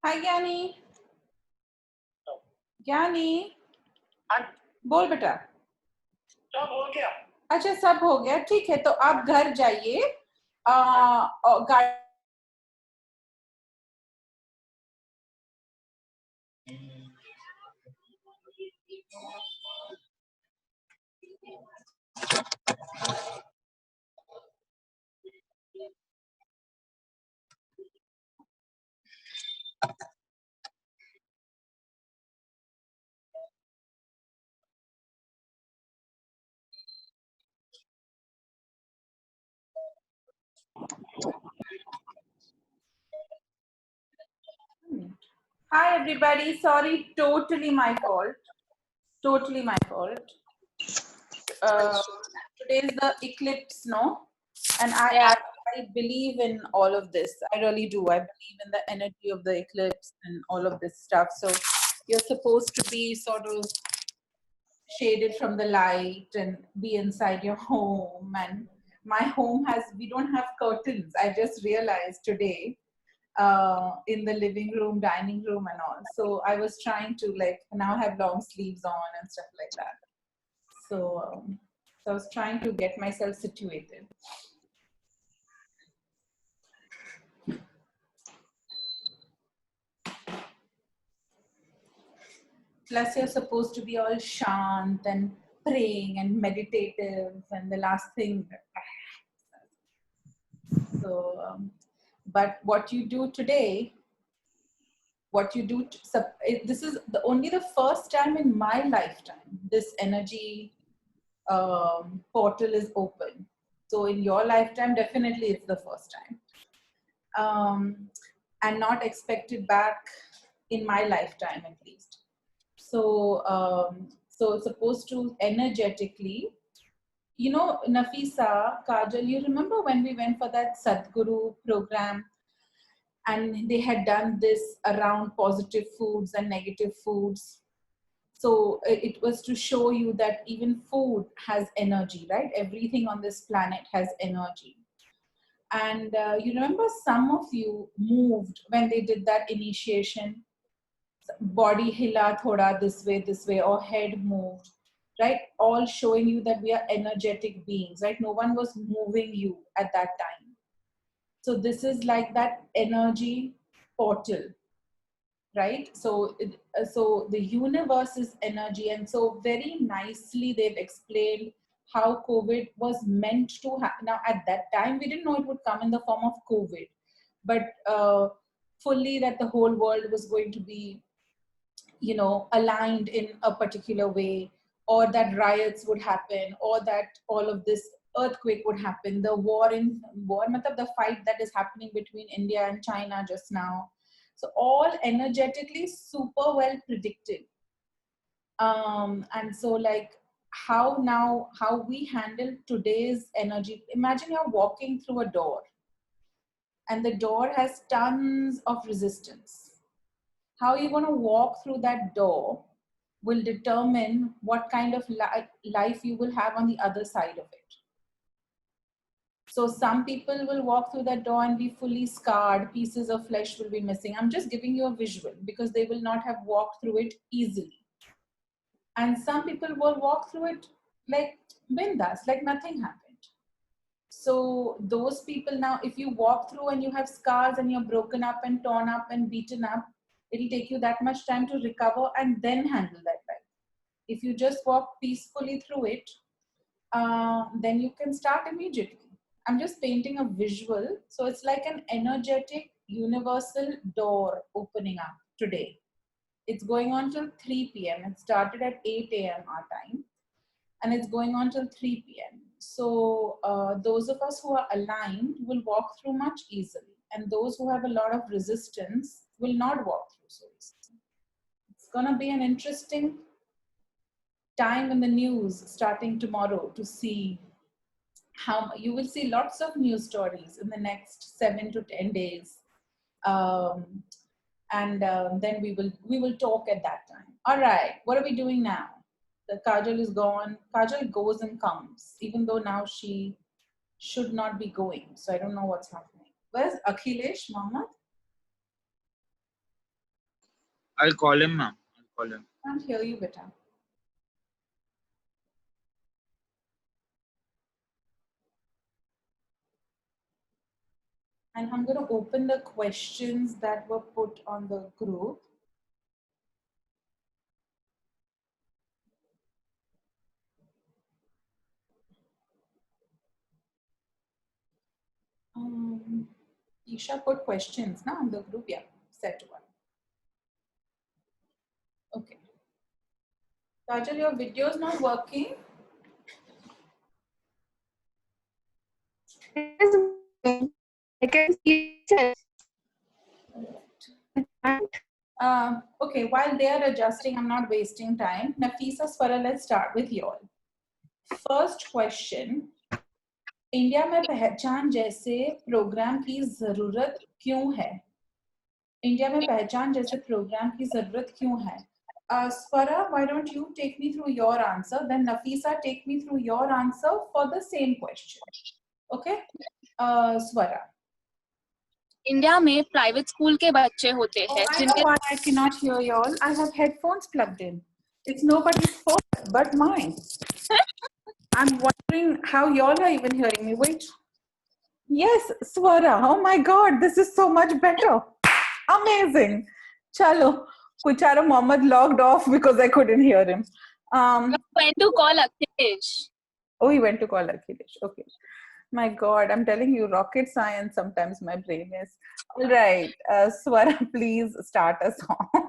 हाय ज्ञानी। ज्ञानी हाँ, बोल बेटा। सब हो गया। अच्छा सब हो गया, ठीक है। तो आप घर जाइए। गाड़ी Hi everybody, sorry, totally my fault. Totally my fault. Uh, Today is the eclipse, no? And I believe in all of this. I really do. I believe in the energy of the eclipse and all of this stuff. So you're supposed to be sort of shaded from the light and be inside your home. And my home has, we don't have curtains. I just realized today, in the living room, dining room and all. So I was trying to like now have long sleeves on and stuff like that. So I was trying to get myself situated. Plus you're supposed to be all shant and praying and meditative, and the last thing. So but what you do today, what you do this is the only the first time in my lifetime this energy portal is open. So in your lifetime definitely it's the first time, and not expected back in my lifetime at least. So it's supposed to energetically, you know, Nafisa, Kajal, you remember when we went for that Sadhguru program and they had done this around positive foods and negative foods? So it was to show you that even food has energy, right? Everything on this planet has energy. And you remember some of you moved when they did that initiation, body hila thoda this way, or head moved, right? All showing you that we are energetic beings, right? No one was moving you at that time. So this is like that energy portal, right? So the universe is energy, and so very nicely they've explained how COVID was meant to happen. Now at that time we didn't know it would come in the form of COVID, but fully that the whole world was going to be, you know, aligned in a particular way, or that riots would happen, or that all of this earthquake would happen, the war matlab the fight that is happening between India and China just now. So all energetically super well predicted. And so like how we handle today's energy, imagine you're walking through a door and the door has tons of resistance. How you're going to walk through that door will determine what kind of life you will have on the other side of it. So some people will walk through that door and be fully scarred, pieces of flesh will be missing. I'm just giving you a visual because they will not have walked through it easily. And some people will walk through it like bindas, like nothing happened. So those people, now if you walk through and you have scars and you're broken up and torn up and beaten up, it'll take you that much time to recover and then handle that life. If you just walk peacefully through it, then you can start immediately. I'm just painting a visual. So it's like an energetic universal door opening up today. It's going on till 3 p.m. It started at 8 a.m. our time, and it's going on till 3 p.m. So those of us who are aligned will walk through much easily, and those who have a lot of resistance will not walk through so easily. It's gonna be an interesting time in the news starting tomorrow to see how you will see lots of news stories in the next 7 to 10 days. Um, and then we will talk at that time. All right, what are we doing now? The Kajal is gone. Kajal goes and comes, even though now she should not be going. So I don't know what's happening. Where's Akhilesh Mohammed? I'll call him, ma'am. I'll call him. Can't hear you, beta. And I'm going to open the questions that were put on the group. Isha put questions now on the group. Yeah, set one. Okay. Kajal, your video is not working. I can see it. Okay, while they are adjusting, I'm not wasting time. Nafisa, Swara, let's start with you all. First question. India में पहचान जैसे programme की जरूरत क्यों है? India में पहचान जैसे प्रोग्राम की जरूरत क्यों है? Swara, why don't you take me through your answer? Then Nafisa, take me through your answer for the same question. Okay? Swara. India में प्राइवेट स्कूल के बच्चे होते हैं I know why I cannot hear you all. I have headphones plugged in. It's nobody's fault but mine. I'm wondering how y'all are even hearing me. Wait. Yes, Swara. Oh my God, this is so much better. Amazing. Chalo. Kuchara Mohammed logged off because I couldn't hear him. When to call Akhilesh? Oh, he went to call Akhilesh. Okay. My God, I'm telling you, rocket science, sometimes my brain is. All right. Swara, please start us off.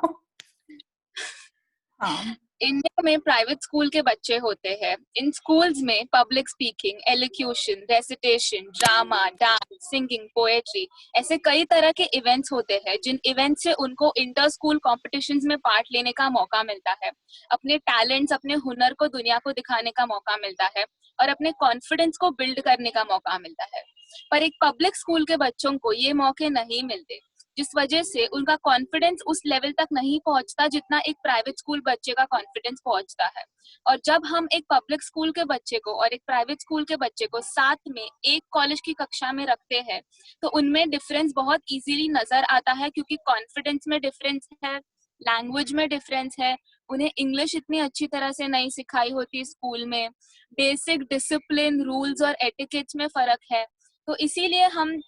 India में private school के बच्चे होते हैं. इन schools में public speaking, elocution, recitation, drama, dance, singing, poetry ऐसे कई तरह के इवेंट्स होते हैं जिन इवेंट्स से उनको इंटर स्कूल कॉम्पिटिशन्स में पार्ट लेने का मौका मिलता है, अपने टैलेंट्स, अपने हुनर को दुनिया को दिखाने का मौका मिलता है और अपने कॉन्फिडेंस को बिल्ड करने का मौका मिलता है. पर एक पब्लिक स्कूल के बच्चों को ये मौके नहीं मिलते, जिस वजह से उनका कॉन्फिडेंस उस लेवल तक नहीं पहुंचता जितना एक प्राइवेट स्कूल बच्चे का कॉन्फिडेंस पहुंचता है. और जब हम एक पब्लिक स्कूल के बच्चे को और एक प्राइवेट स्कूल के बच्चे को साथ में एक कॉलेज की कक्षा में रखते हैं तो उनमें डिफरेंस बहुत इजीली नजर आता है, क्योंकि कॉन्फिडेंस में डिफरेंस है, लैंग्वेज में डिफरेंस है, उन्हें इंग्लिश इतनी अच्छी तरह से नहीं सिखाई होती स्कूल में, बेसिक डिसिप्लिन, रूल्स और एटिकेट्स में फर्क है. तो इसीलिए हम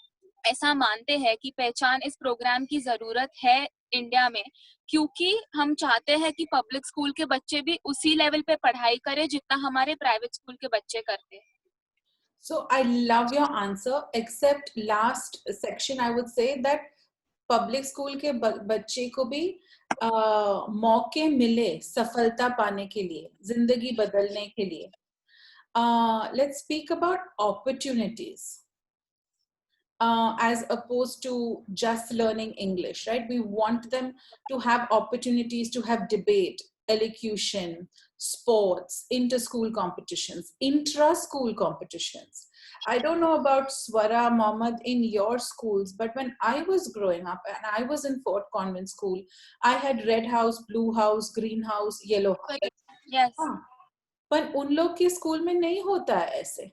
ऐसा मानते हैं कि पहचान इस प्रोग्राम की जरूरत है इंडिया में, क्योंकि हम चाहते हैं कि पब्लिक स्कूल के बच्चे भी उसी लेवल पे पढ़ाई करें जितना हमारे प्राइवेट स्कूल के बच्चे करते हैं. So I love your answer, except last section I would say that public school के बच्चे को भी मौके मिले सफलता पाने के लिए, जिंदगी बदलने के लिए. Let's speak about opportunities. As opposed to just learning English, right? We want them to have opportunities to have debate, elocution, sports, inter-school competitions, intra-school competitions. I don't know about Swara, Mohammed, in your schools, but when I was growing up and I was in Fort Convent School, I had red house, blue house, green house, yellow house. Yes. पर उन लोग के school में नहीं होता है ऐसे,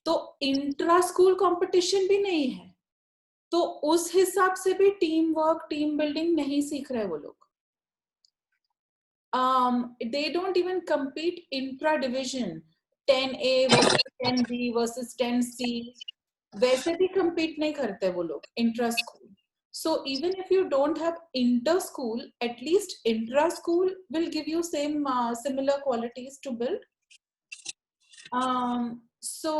तो इंट्रा स्कूल कंपटीशन भी नहीं है, तो उस हिसाब से भी टीम वर्क, टीम बिल्डिंग नहीं सीख रहे वो लोग. They don't even compete intra division, 10A versus 10B versus 10C, वैसे भी compete नहीं करते वो लोग intra school. So even if you don't have inter school, at least intra school will give you similar qualities to build. So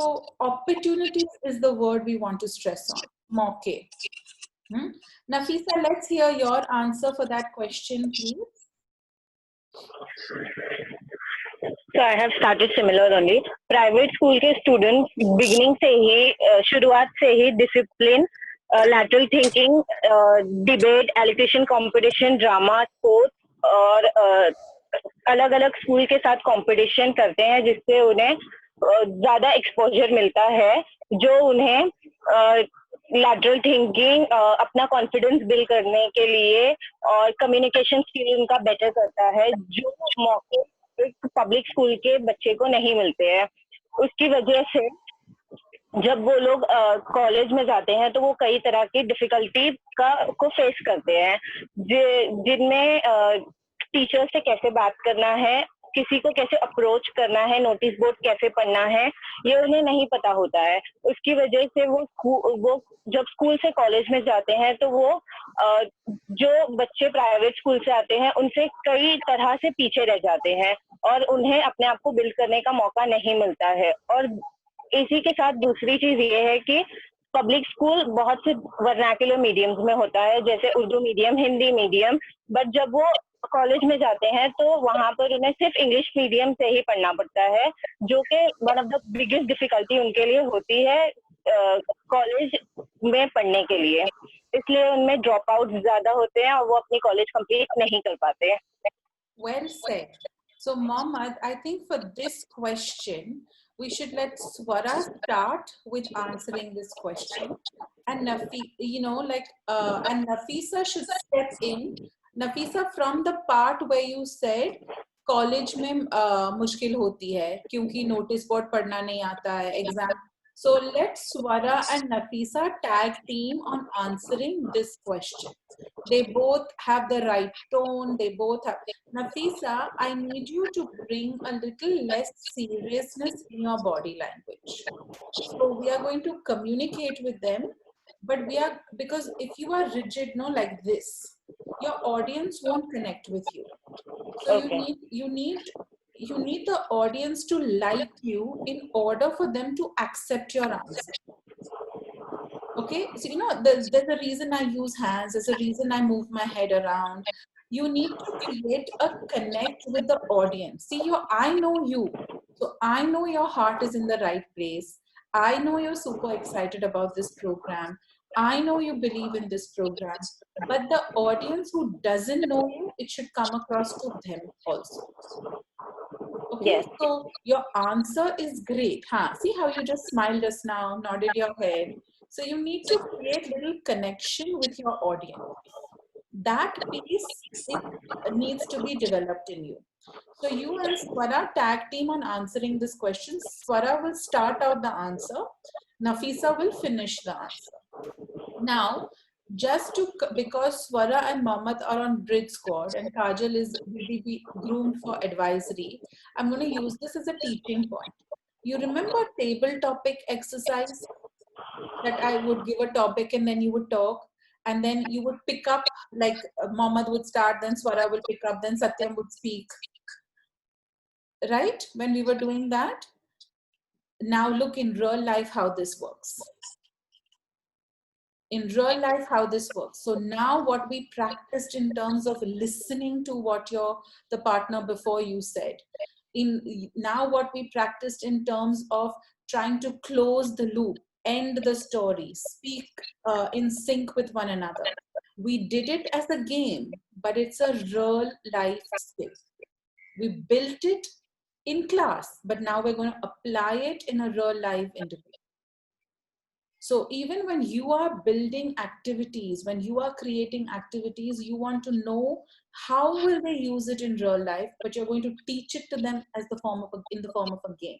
opportunities is the word we want to stress on. Mauke. Nafisa, let's hear your answer for that question, please. So I have started similar only. Private school के students beginning से ही शुरुआत से ही discipline, lateral thinking, debate, elocution competition, drama, sports और अलग अलग school के साथ competition करते हैं, जिससे उन्हें ज्यादा एक्सपोजर मिलता है, जो उन्हें लैटरल थिंकिंग, अपना कॉन्फिडेंस बिल्ड करने के लिए और कम्युनिकेशन स्किल उनका बेटर करता है, जो मौके पब्लिक स्कूल के बच्चे को नहीं मिलते हैं. उसकी वजह से जब वो लोग कॉलेज में जाते हैं तो वो कई तरह की डिफिकल्टी को फेस करते हैं, जिनमें टीचर से कैसे बात करना है, किसी को कैसे अप्रोच करना है, नोटिस बोर्ड कैसे पढ़ना है, ये उन्हें नहीं पता होता है। उसकी वजह से वो जब स्कूल से कॉलेज में जाते हैं तो वो जो बच्चे प्राइवेट स्कूल से आते हैं उनसे कई तरह से पीछे रह जाते हैं और उन्हें अपने आप को बिल्ड करने का मौका नहीं मिलता है। और इसी के साथ दूसरी चीज ये है कि पब्लिक स्कूल बहुत से वर्नाक्युलर मीडियम्स में होता है, जैसे Urdu medium, Hindi medium, but जब वो कॉलेज में जाते हैं तो वहां पर उन्हें सिर्फ इंग्लिश मीडियम से ही पढ़ना पड़ता है, जो कि one of the biggest difficulty उनके लिए होती है कॉलेज में पढ़ने के लिए। इसलिए उनमें ड्रॉप आउट ज्यादा होते हैं और वो अपनी कॉलेज कंप्लीट नहीं कर पाते। Well said. So, Mohammed, I think for this question, we should let Swara start with answering this question, and and Nafisa should step in. Nafisa, from the part where you said college में मुश्किल होती है क्योंकि notice board पढ़ना नहीं आता है, exam. So let Swara and Nafisa tag team on answering this question. They both have the right tone. They both have. Nafisa, I need you to bring a little less seriousness in your body language. So we are going to communicate with them, but because if you are rigid, no, like this, your audience won't connect with you. So Okay. you need the audience to like you in order for them to accept your answer. Okay, so there's a reason I use hands, there's a reason I move my head around. You need to create a connect with the audience. See, I know you, so I know your heart is in the right place. I know you're super excited about this program. I know you believe in this program, but the audience who doesn't know you, it should come across to them also. Okay, Yes. so your answer is great. See how you just smiled just now, nodded your head. So you need to create little connection with your audience. That piece, it needs to be developed in you. So you and Swara tag team on answering this question. Swara will start out the answer. Nafisa will finish the answer. Now, because Swara and Mohammed are on bridge squad and Kajal will be groomed for advisory, I'm going to use this as a teaching point. You remember table topic exercise? That I would give a topic and then you would talk, and then you would pick up, like Mohammed would start, then Swara will pick up, then Satyam would speak. Right? When we were doing that. Now look in real life how this works. In real life how this works. So now what we practiced in terms of listening to what the partner before you said, now what we practiced in terms of trying to close the loop, end the story, speak in sync with one another. We did it as a game, but it's a real life skill. We built it in class, but now we're going to apply it in a real life interview. So even when you are building activities, when you are creating activities, you want to know how will they use it in real life, but you're going to teach it to them as in the form of a game.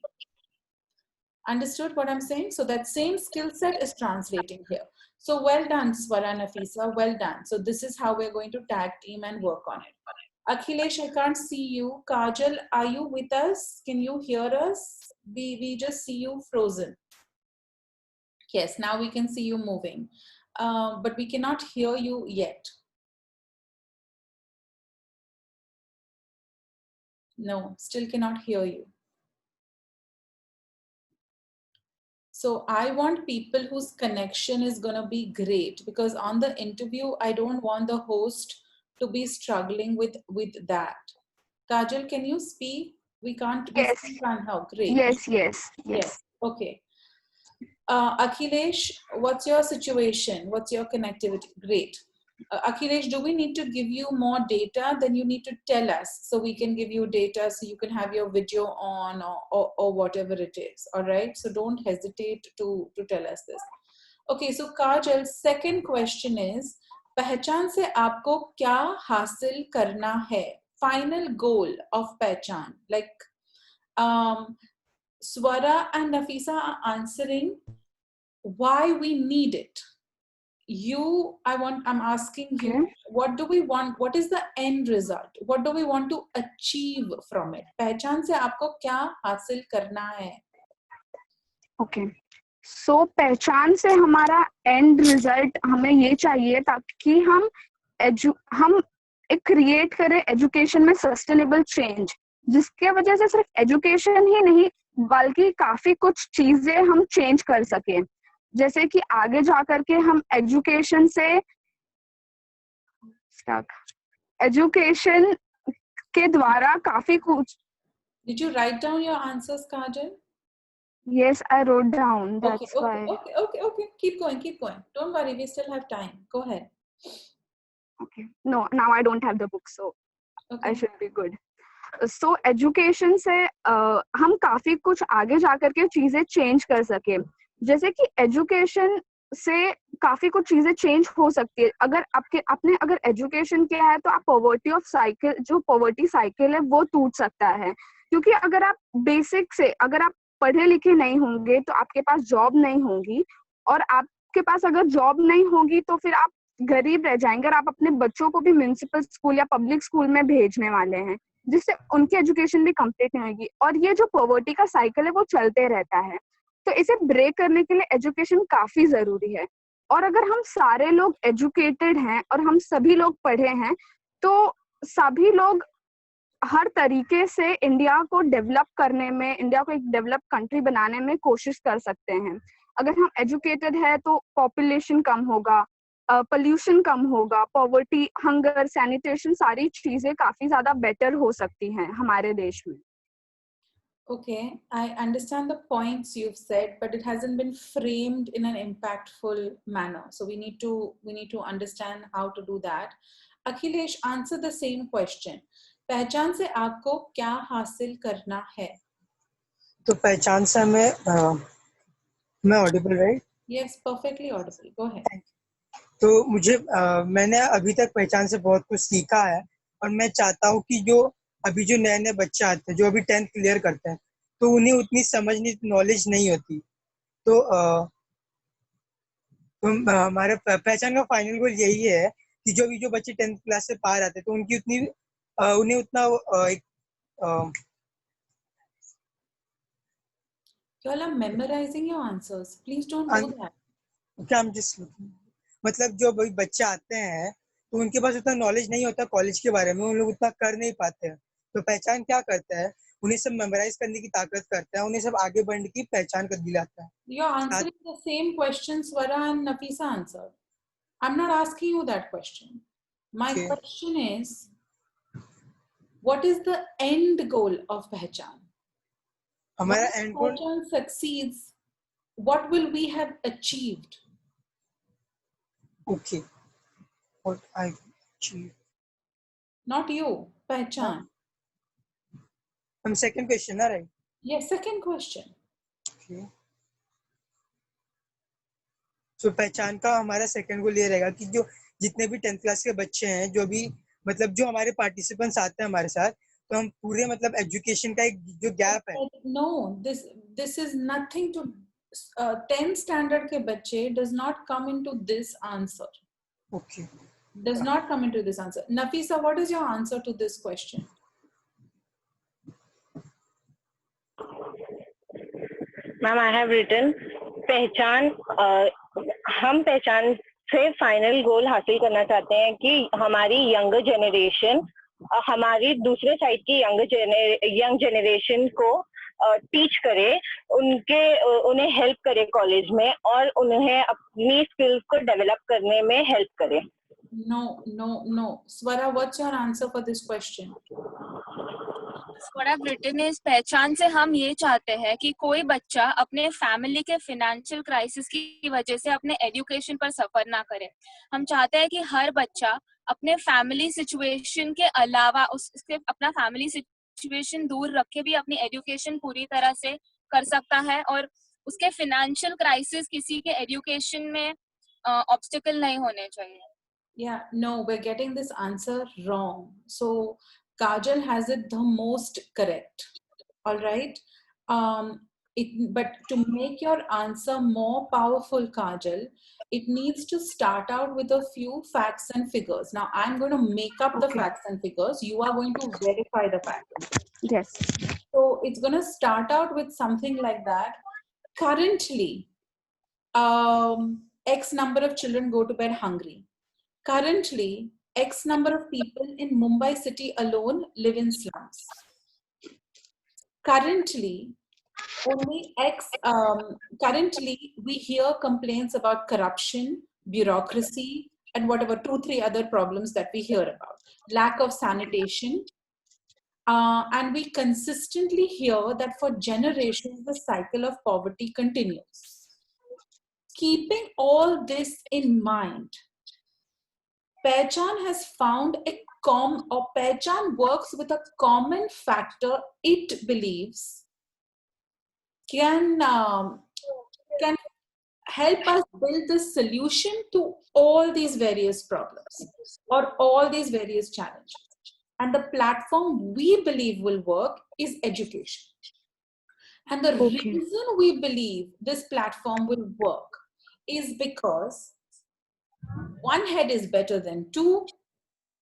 Understood what I'm saying? So that same skill set is translating here. So well done, Swara, Nafisa, well done. So this is how we're going to tag team and work on it. Akhilesh, I can't see you. Kajal, are you with us? Can you hear us? We just see you frozen. Yes, now we can see you moving, but we cannot hear you yet. No, still cannot hear you. So I want people whose connection is going to be great, because on the interview, I don't want the host to be struggling with that. Kajal, can you speak? We can't. Yes. We can't help. Great. Yes. Okay. Akhilesh, what's your situation? What's your connectivity? Great. Akhilesh, do we need to give you more data? Then you need to tell us so we can give you data so you can have your video on or whatever it is. All right. So don't hesitate to tell us this. Okay. So Kajal, second question is, पहचान से आपको क्या हासिल करना है? Final goal of पहचान. Like, Swara and Nafisa are answering why we need it. I'm asking you, Okay. what do we want? What is the end result? What do we want to achieve from it? पहचान से आपको क्या हासिल करना है? Okay, सो पहचान से हमारा एंड रिजल्ट हमें ये चाहिए ताकि हम एक क्रिएट करें एजुकेशन में सस्टेनेबल चेंज, जिसके वजह से सिर्फ एजुकेशन ही नहीं बल्कि काफी कुछ चीजें हम चेंज कर सके, जैसे कि आगे जाकर के हम एजुकेशन के द्वारा काफी कुछ. Did you write down your answers, Kajal? Yes, I wrote down. That's why. Okay. Keep going. Don't worry, we still have time. Go ahead. Okay. No, now I don't have the book, so Okay. I should be good. So education से हम काफी कुछ आगे जाकर के चीजें change कर सके, जैसे कि एजुकेशन से काफी कुछ चीजें चेंज हो सकती है. अगर आपने अगर एजुकेशन किया है तो आप पॉवर्टी साइकिल है वो टूट सकता है, क्योंकि अगर आप बेसिक से अगर आप पढ़े लिखे नहीं होंगे तो आपके पास जॉब नहीं होगी, और आपके पास अगर जॉब नहीं होगी तो फिर आप गरीब रह जाएंगे, और आप अपने बच्चों को भी म्युनिसिपल स्कूल या पब्लिक स्कूल में भेजने वाले हैं, जिससे उनकी एजुकेशन भी कंप्लीट नहीं होगी, और ये जो पॉवर्टी का साइकिल है वो चलते रहता है. तो इसे ब्रेक करने के लिए एजुकेशन काफी जरूरी है. और अगर हम सारे लोग एजुकेटेड हैं और हम सभी लोग पढ़े हैं तो सभी लोग हर तरीके से इंडिया को डेवलप करने में, इंडिया को एक डेवलप कंट्री बनाने में कोशिश कर सकते हैं. अगर हम एजुकेटेड है तो पॉपुलेशन कम होगा, पोल्यूशन कम होगा, पॉवर्टी, हंगर, सैनिटेशन, सारी चीजें काफी ज्यादा बेटर हो सकती हैं हमारे देश में. Okay, I understand the points you've said, but it hasn't been framed in an impactful manner. So we need to understand how to do that. Akhilesh, answer the same question. पहचान से आपको क्या हासिल करना है? तो पहचान से हमें मैं Audible right? Yes, perfectly audible. Go ahead. तो मुझे मैंने अभी तक पहचान से बहुत कुछ सीखा है, और मैं चाहता हूँ कि जो अभी जो नए बच्चे आते हैं जो अभी 10th क्लियर करते हैं तो उन्हें उतनी समझ नॉलेज नहीं होती, तो हमारे पहचान का फाइनल गोल यही है कि जो बच्चे 10th क्लास से पार आते हैं तो उनकी उतनी उन्हें उतना You all are memorizing your answers. Please don't do that. क्या हम मतलब जो बच्चे आते हैं तो उनके पास उतना नॉलेज नहीं होता कॉलेज के बारे में, उन लोग उतना कर नहीं पाते हैं. तो पहचान क्या करता है, उन्हें सब मेमोराइज करने की ताकत करता है, उन्हें सब आगे बढ़ने की पहचान कर दिलाता है. You're answering the same question Swara and Nafisa answered. I'm not asking you that question. My question is, what is the end goal of पहचान? हमारा Once एंड गोल पहचान succeeds, what will we have achieved? Okay, what I achieved. Not you, पहचान. Second question, right? Yes, second question. Okay. So पहचान का हमारा second goal ये रहेगा कि जो जितने भी 10th क्लास के बच्चे हैं, जो भी मतलब जो हमारे पार्टिसिपेंट्स आते हैं हमारे साथ, तो हम पूरे मतलब एजुकेशन का एक जो गैप है. No, this is nothing to 10th standard के बच्चे does not come into this answer. Okay. Does not come into this answer. Nafisa, what is your answer to this question? Ma'am, I have written पहचान. हम पहचान से final goal हासिल करना चाहते हैं कि हमारी यंगर जनरेशन हमारी दूसरे साइड की यंग जनरेशन को टीच करे, उन्हें हेल्प करे कॉलेज में, और उन्हें अपनी स्किल्स को डेवलप करने में हेल्प करे. No. Swara, what's your answer for this question? What I've written is पहचान से हम ये चाहते हैं कि कोई बच्चा अपने फैमिली के फाइनेंशियल क्राइसिस की वजह से अपने एजुकेशन पर सफर ना करे. हम चाहते हैं कि हर बच्चा अपने फैमिली सिचुएशन के अलावा उसके अपना फैमिली सिचुएशन दूर रख के भी अपनी एजुकेशन पूरी तरह से कर सकता है, और उसके फाइनेंशियल क्राइसिस किसी के एजुकेशन में ऑब्स्टिकल नहीं होने चाहिए. Yeah, no, we're getting this answer wrong. So Kajal has it the most correct. All right. But to make your answer more powerful, Kajal, it needs to start out with a few facts and figures. Now, I'm going to make up the Okay. facts and figures. You are going to verify the facts and figures. Yes. So it's going to start out with something like that. Currently, X number of children go to bed hungry. Currently, X number of people in Mumbai city alone live in slums. Currently, currently we hear complaints about corruption, bureaucracy, and whatever 2-3 other problems that we hear about. Lack of sanitation. And we consistently hear that for generations, the cycle of poverty continues. Keeping all this in mind, Pehchan has found Pehchan works with a common factor it believes can help us build the solution to all these various problems or all these various challenges. And the platform we believe will work is education. And the reason we believe this platform will work is because 1 head is better than 2,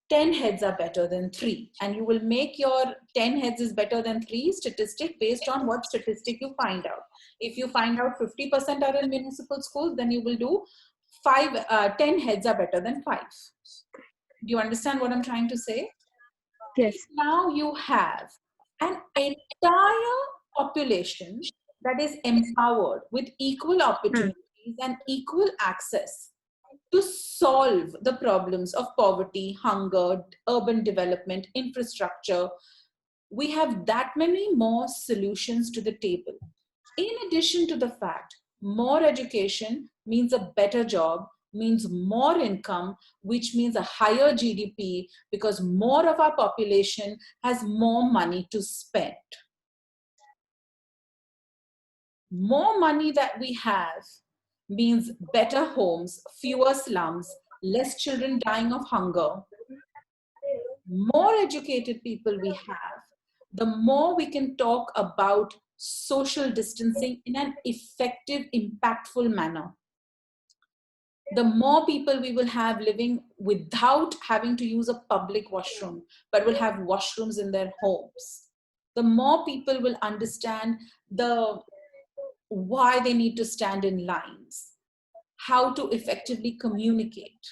10 heads are better than 3. And you will make your 10 heads is better than 3 statistic based on what statistic you find out. If you find out 50% are in municipal schools, then you will do 10 heads are better than 5. Do you understand what I'm trying to say? Yes. Now you have an entire population that is empowered with equal opportunities and equal access to solve the problems of poverty, hunger, urban development, infrastructure. We have that many more solutions to the table. In addition to the fact, more education means a better job, means more income, which means a higher GDP because more of our population has more money to spend. More money that we have means better homes, fewer slums, less children dying of hunger. More educated people we have, the more we can talk about social distancing in an effective, impactful manner. The more people we will have living without having to use a public washroom, but will have washrooms in their homes. The more people will understand why they need to stand in lines, how to effectively communicate.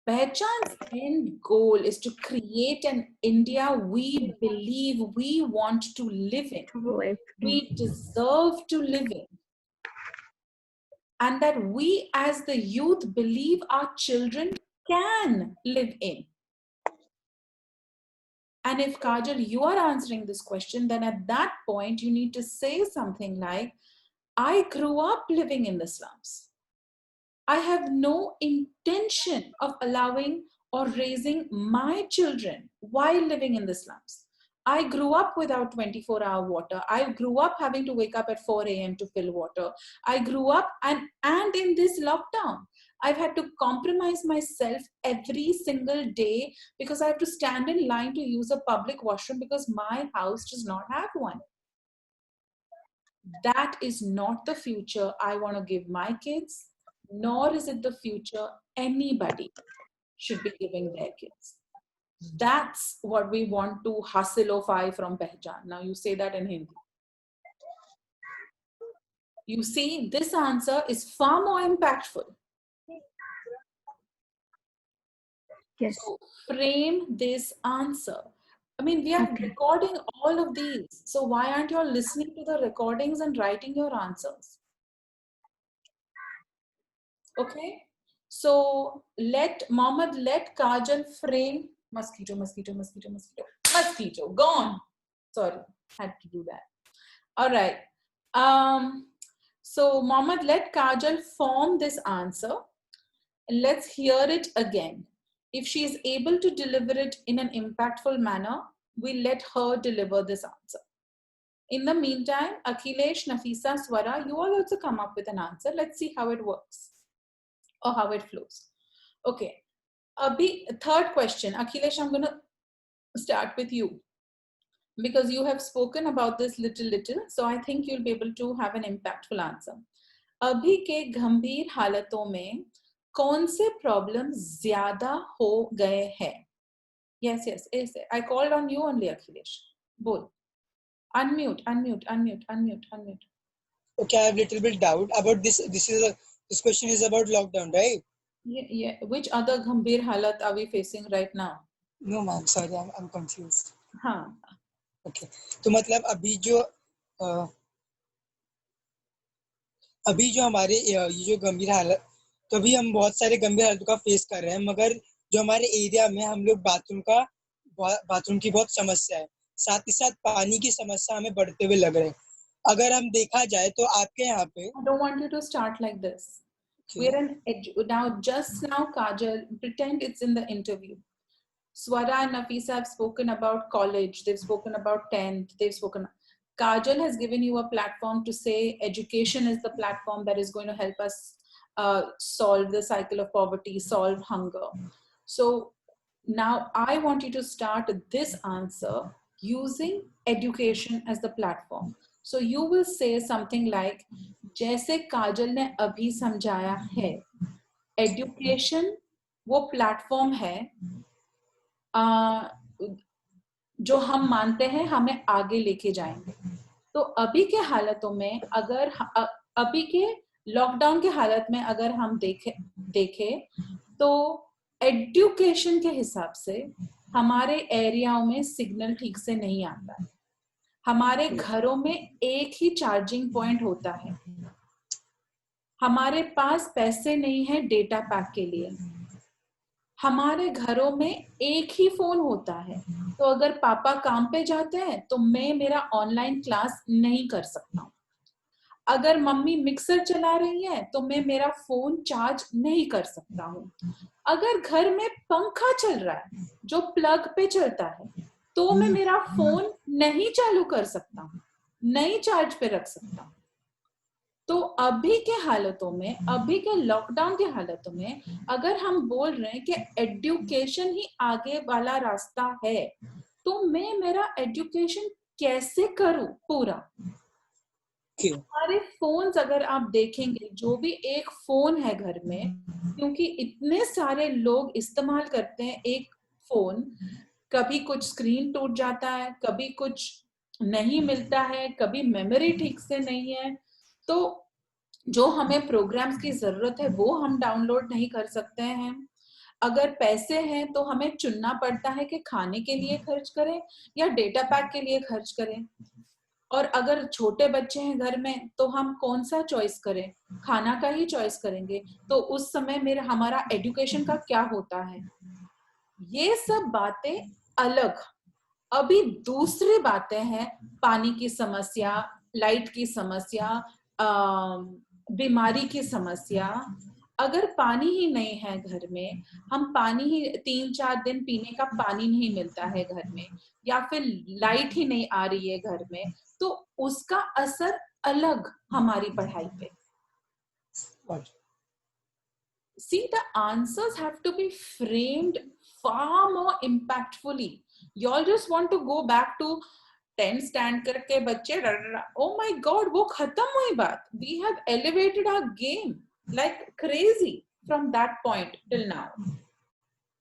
Pehchan's end goal is to create an India we believe we want to live in, we deserve to live in, and that we as the youth believe our children can live in. And if Kajal, you are answering this question, then at that point you need to say something like, I grew up living in the slums. I have no intention of allowing or raising my children while living in the slums. I grew up without 24-hour water. I grew up having to wake up at 4 a.m. to fill water. I grew up and in this lockdown, I've had to compromise myself every single day because I have to stand in line to use a public washroom because my house does not have one. That is not the future I want to give my kids, nor is it the future anybody should be giving their kids. That's what we want to hasilify from Pehchan. Now you say that in Hindi. You see, this answer is far more impactful. Yes. So frame this answer. I mean, we are recording all of these. So why aren't you all listening to the recordings and writing your answers? Okay. So let Kajal frame mosquito, gone. Sorry, had to do that. All right. So Mohammed, let Kajal form this answer. Let's hear it again. If she is able to deliver it in an impactful manner, we let her deliver this answer. In the meantime, Akhilesh, Nafisa, Swara, you all also come up with an answer. Let's see how it works or how it flows. Okay. Third question. Akhilesh, I'm going to start with you. because you have spoken about this little, so I think you'll be able to have an impactful answer. अभी के गंभीर हालतों में कौन से problem ज्यादा हो गए हैं? Yes, I called on you only, Akhilesh. बोल. Unmute. Okay, I have little bit doubt about this. This question is about lockdown, right? Yeah. Which other gambhir halat are we facing right now? No, ma'am. Sorry, I'm confused. हाँ. Okay. तो मतलब अभी जो हमारे ये जो गंभीर हालत, तो अभी हम बहुत सारे गंभीर हालतों का फेस कर रहे हैं, मगर जो हमारे एरिया में हम लोग बाथरूम की बहुत समस्या है, साथ ही साथ पानी की समस्या हमें बढ़ते हुए लग रहे हैं. अगर हम देखा जाए तो आपके यहाँ पे I don't want you to start like this. Okay. Just now, Kajal, pretend it's in the interview. Swara and Nafisa have spoken about college. They've spoken about 10th. Kajal has given you a platform to say education is the platform that is going to help us solve the cycle of poverty, solve hunger. So now I want you to start this answer using education as the platform. So you will say something like, जैसे काजल ने अभी समझाया है, education वो platform है जो हम मानते हैं हमें आगे लेके जाएंगे. तो अभी के हालतों में अगर अभी के लॉकडाउन के हालत में अगर हम देखें तो एजुकेशन के हिसाब से हमारे एरियाओं में सिग्नल ठीक से नहीं आता है. हमारे घरों में एक ही चार्जिंग पॉइंट होता है. हमारे पास पैसे नहीं है डेटा पैक के लिए. हमारे घरों में एक ही फोन होता है. तो अगर पापा काम पे जाते हैं तो मैं मेरा ऑनलाइन क्लास नहीं कर सकता हूँ. अगर मम्मी मिक्सर चला रही है तो मैं मेरा फोन चार्ज नहीं कर सकता हूँ. अगर घर में पंखा चल रहा है जो प्लग पे चलता है तो मैं मेरा फोन नहीं चालू कर सकता हूँ, नहीं चार्ज पे रख सकता हूँ. तो अभी के हालतों में, अभी के लॉकडाउन के हालतों में अगर हम बोल रहे हैं कि एजुकेशन ही आगे वाला रास्ता है, तो मैं मेरा एजुकेशन कैसे करूं पूरा? हमारे फोन्स अगर आप देखेंगे, जो भी एक फोन है घर में, क्योंकि इतने सारे लोग इस्तेमाल करते हैं एक फोन, कभी कुछ स्क्रीन टूट जाता है, कभी कुछ नहीं मिलता है, कभी मेमोरी ठीक से नहीं है, तो जो हमें प्रोग्राम्स की जरूरत है वो हम डाउनलोड नहीं कर सकते हैं. अगर पैसे हैं तो हमें चुनना पड़ता है कि खाने के लिए खर्च करें या डेटा पैक के लिए खर्च करें. और अगर छोटे बच्चे हैं घर में तो हम कौन सा चॉइस करें? खाना का ही चॉइस करेंगे. तो उस समय हमारा एजुकेशन का क्या होता है? ये सब बातें अलग. अभी दूसरी बातें हैं, पानी की समस्या, लाइट की समस्या, बीमारी की समस्या. अगर पानी ही नहीं है घर में, हम पानी ही 3-4 दिन पीने का पानी नहीं मिलता है घर में, या फिर लाइट ही नहीं आ रही है घर में, तो उसका असर अलग हमारी पढ़ाई पे. See, the answers have to be framed far more impactfully. You all just want to go back to 10 stand करके बच्चे, oh my god, वो खत्म हुई बात. We have elevated our game like crazy from that point till now.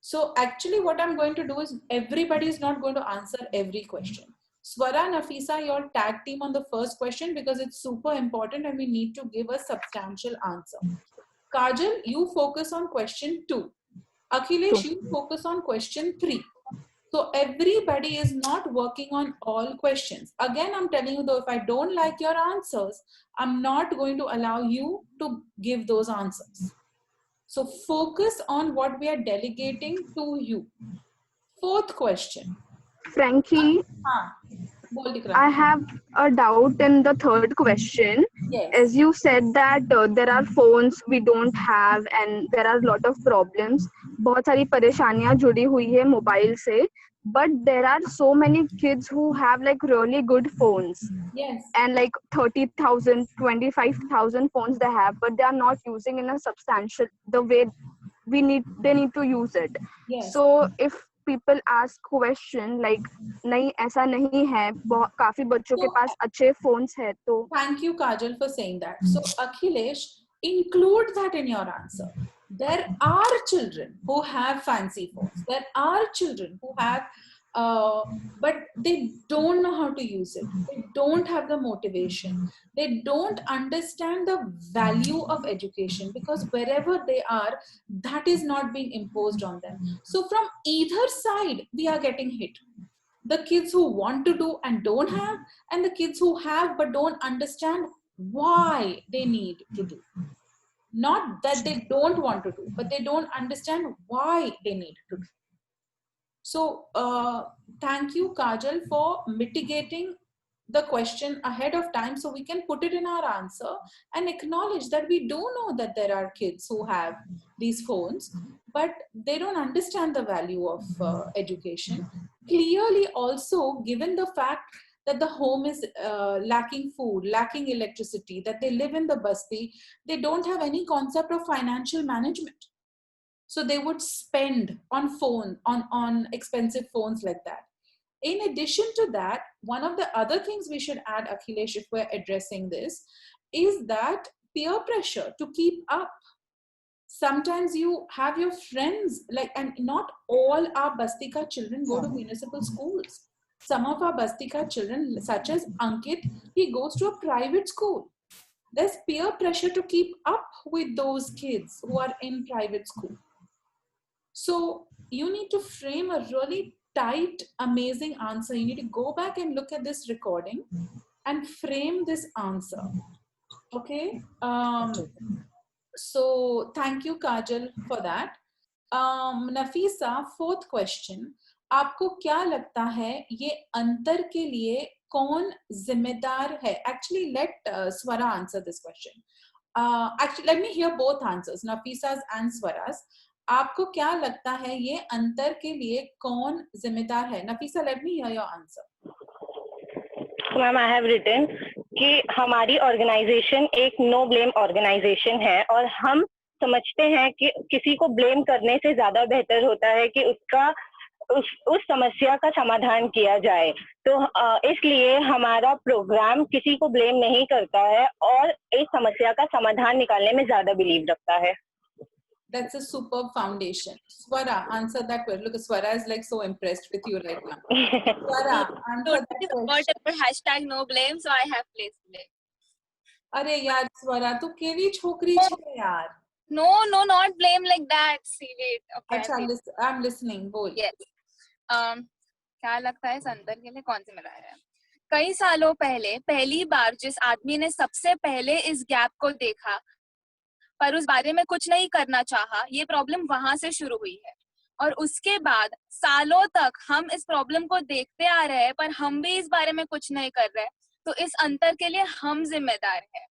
So actually what I'm going to do is, everybody is not going to answer every question. Swara, Nafisa, you all tag team on the first question because it's super important and we need to give a substantial answer. Kajal, you focus on question 2. Akhilesh, you focus on question 3. So everybody is not working on all questions. Again, I'm telling you though, if I don't like your answers, I'm not going to allow you to give those answers. So focus on what we are delegating to you. 4th question. Frankie, I have a doubt in the 3rd question. Yes. As you said that there are phones we don't have and there are a lot of problems. बहुत सारी परेशानियां जुड़ी हुई है mobile से. But there are so many kids who have like really good phones. Yes. And like 30,000, 25,000 phones they have, but they are not using in a substantial the way they need to use it. Yes. So if people ask question like नहीं ऐसा नहीं है, काफी बच्चों के So- पास अच्छे phones है तो Thank you, Kajal, for saying that. So, Akhilesh, include that in your answer. There are children who have fancy phones. There are children who have, but they don't know how to use it. They don't have the motivation. They don't understand the value of education, because wherever they are, that is not being imposed on them. So, from either side, we are getting hit. The kids who want to do and don't have, and the kids who have but don't understand why they need to do. Not that they don't want to do, but they don't understand why they need to do. So thank you, Kajal, for mitigating the question ahead of time so we can put it in our answer and acknowledge that we do know that there are kids who have these phones, but they don't understand the value of education. Clearly, also, given the fact that the home is lacking food, lacking electricity, that they live in the basti, they don't have any concept of financial management. So they would spend on expensive phones like that. In addition to that, one of the other things we should add, Akhilesh, if we're addressing this, is that peer pressure to keep up. Sometimes you have your friends, like, and not all our Bastika children go to municipal schools. Some of our Bastika children, such as Ankit, he goes to a private school. There's peer pressure to keep up with those kids who are in private school. So you need to frame a really tight, amazing answer. You need to go back and look at this recording and frame this answer. Okay. So thank you, Kajal, for that. Nafisa, fourth question. आपको क्या लगता है ये अंतर के लिए कौन जिम्मेदार है? Actually, let Swara answer this question. Actually, let me hear both answers, Nafisa's and Swara's. आपको क्या लगता है ये अंतर के लिए कौन जिम्मेदार है? Nafisa, let me hear your answer. Ma'am I have written कि हमारी ऑर्गेनाइजेशन एक नो ब्लेम ऑर्गेनाइजेशन है और हम समझते हैं कि किसी को ब्लेम करने से ज्यादा बेहतर होता है कि उस समस्या का समाधान किया जाए। तो इसलिए हमारा प्रोग्राम किसी को ब्लेम नहीं करता है और इस समस्या का समाधान निकालने में ज्यादा बिलीव रखता है। That's a superb foundation. Swara, answer that question. Look, Swara is like so impressed with you right now. Swara, answer that question. Hashtag no blame, so I have placed blame. अरे यार Swara, तू केवी छोकरी छे यार. No, not blame like that. See, wait. Okay. अच्छा, I'm listening. बोल. Yes. क्या लगता है इस अंतर के लिए कौन जिम्मेदार है? कई सालों पहले पहली बार जिस आदमी ने सबसे पहले इस गैप को देखा पर उस बारे में कुछ नहीं करना चाहा, ये प्रॉब्लम वहां से शुरू हुई है और उसके बाद सालों तक हम इस प्रॉब्लम को देखते आ रहे हैं पर हम भी इस बारे में कुछ नहीं कर रहे। तो इस अंतर के लिए हम जिम्मेदार हैं।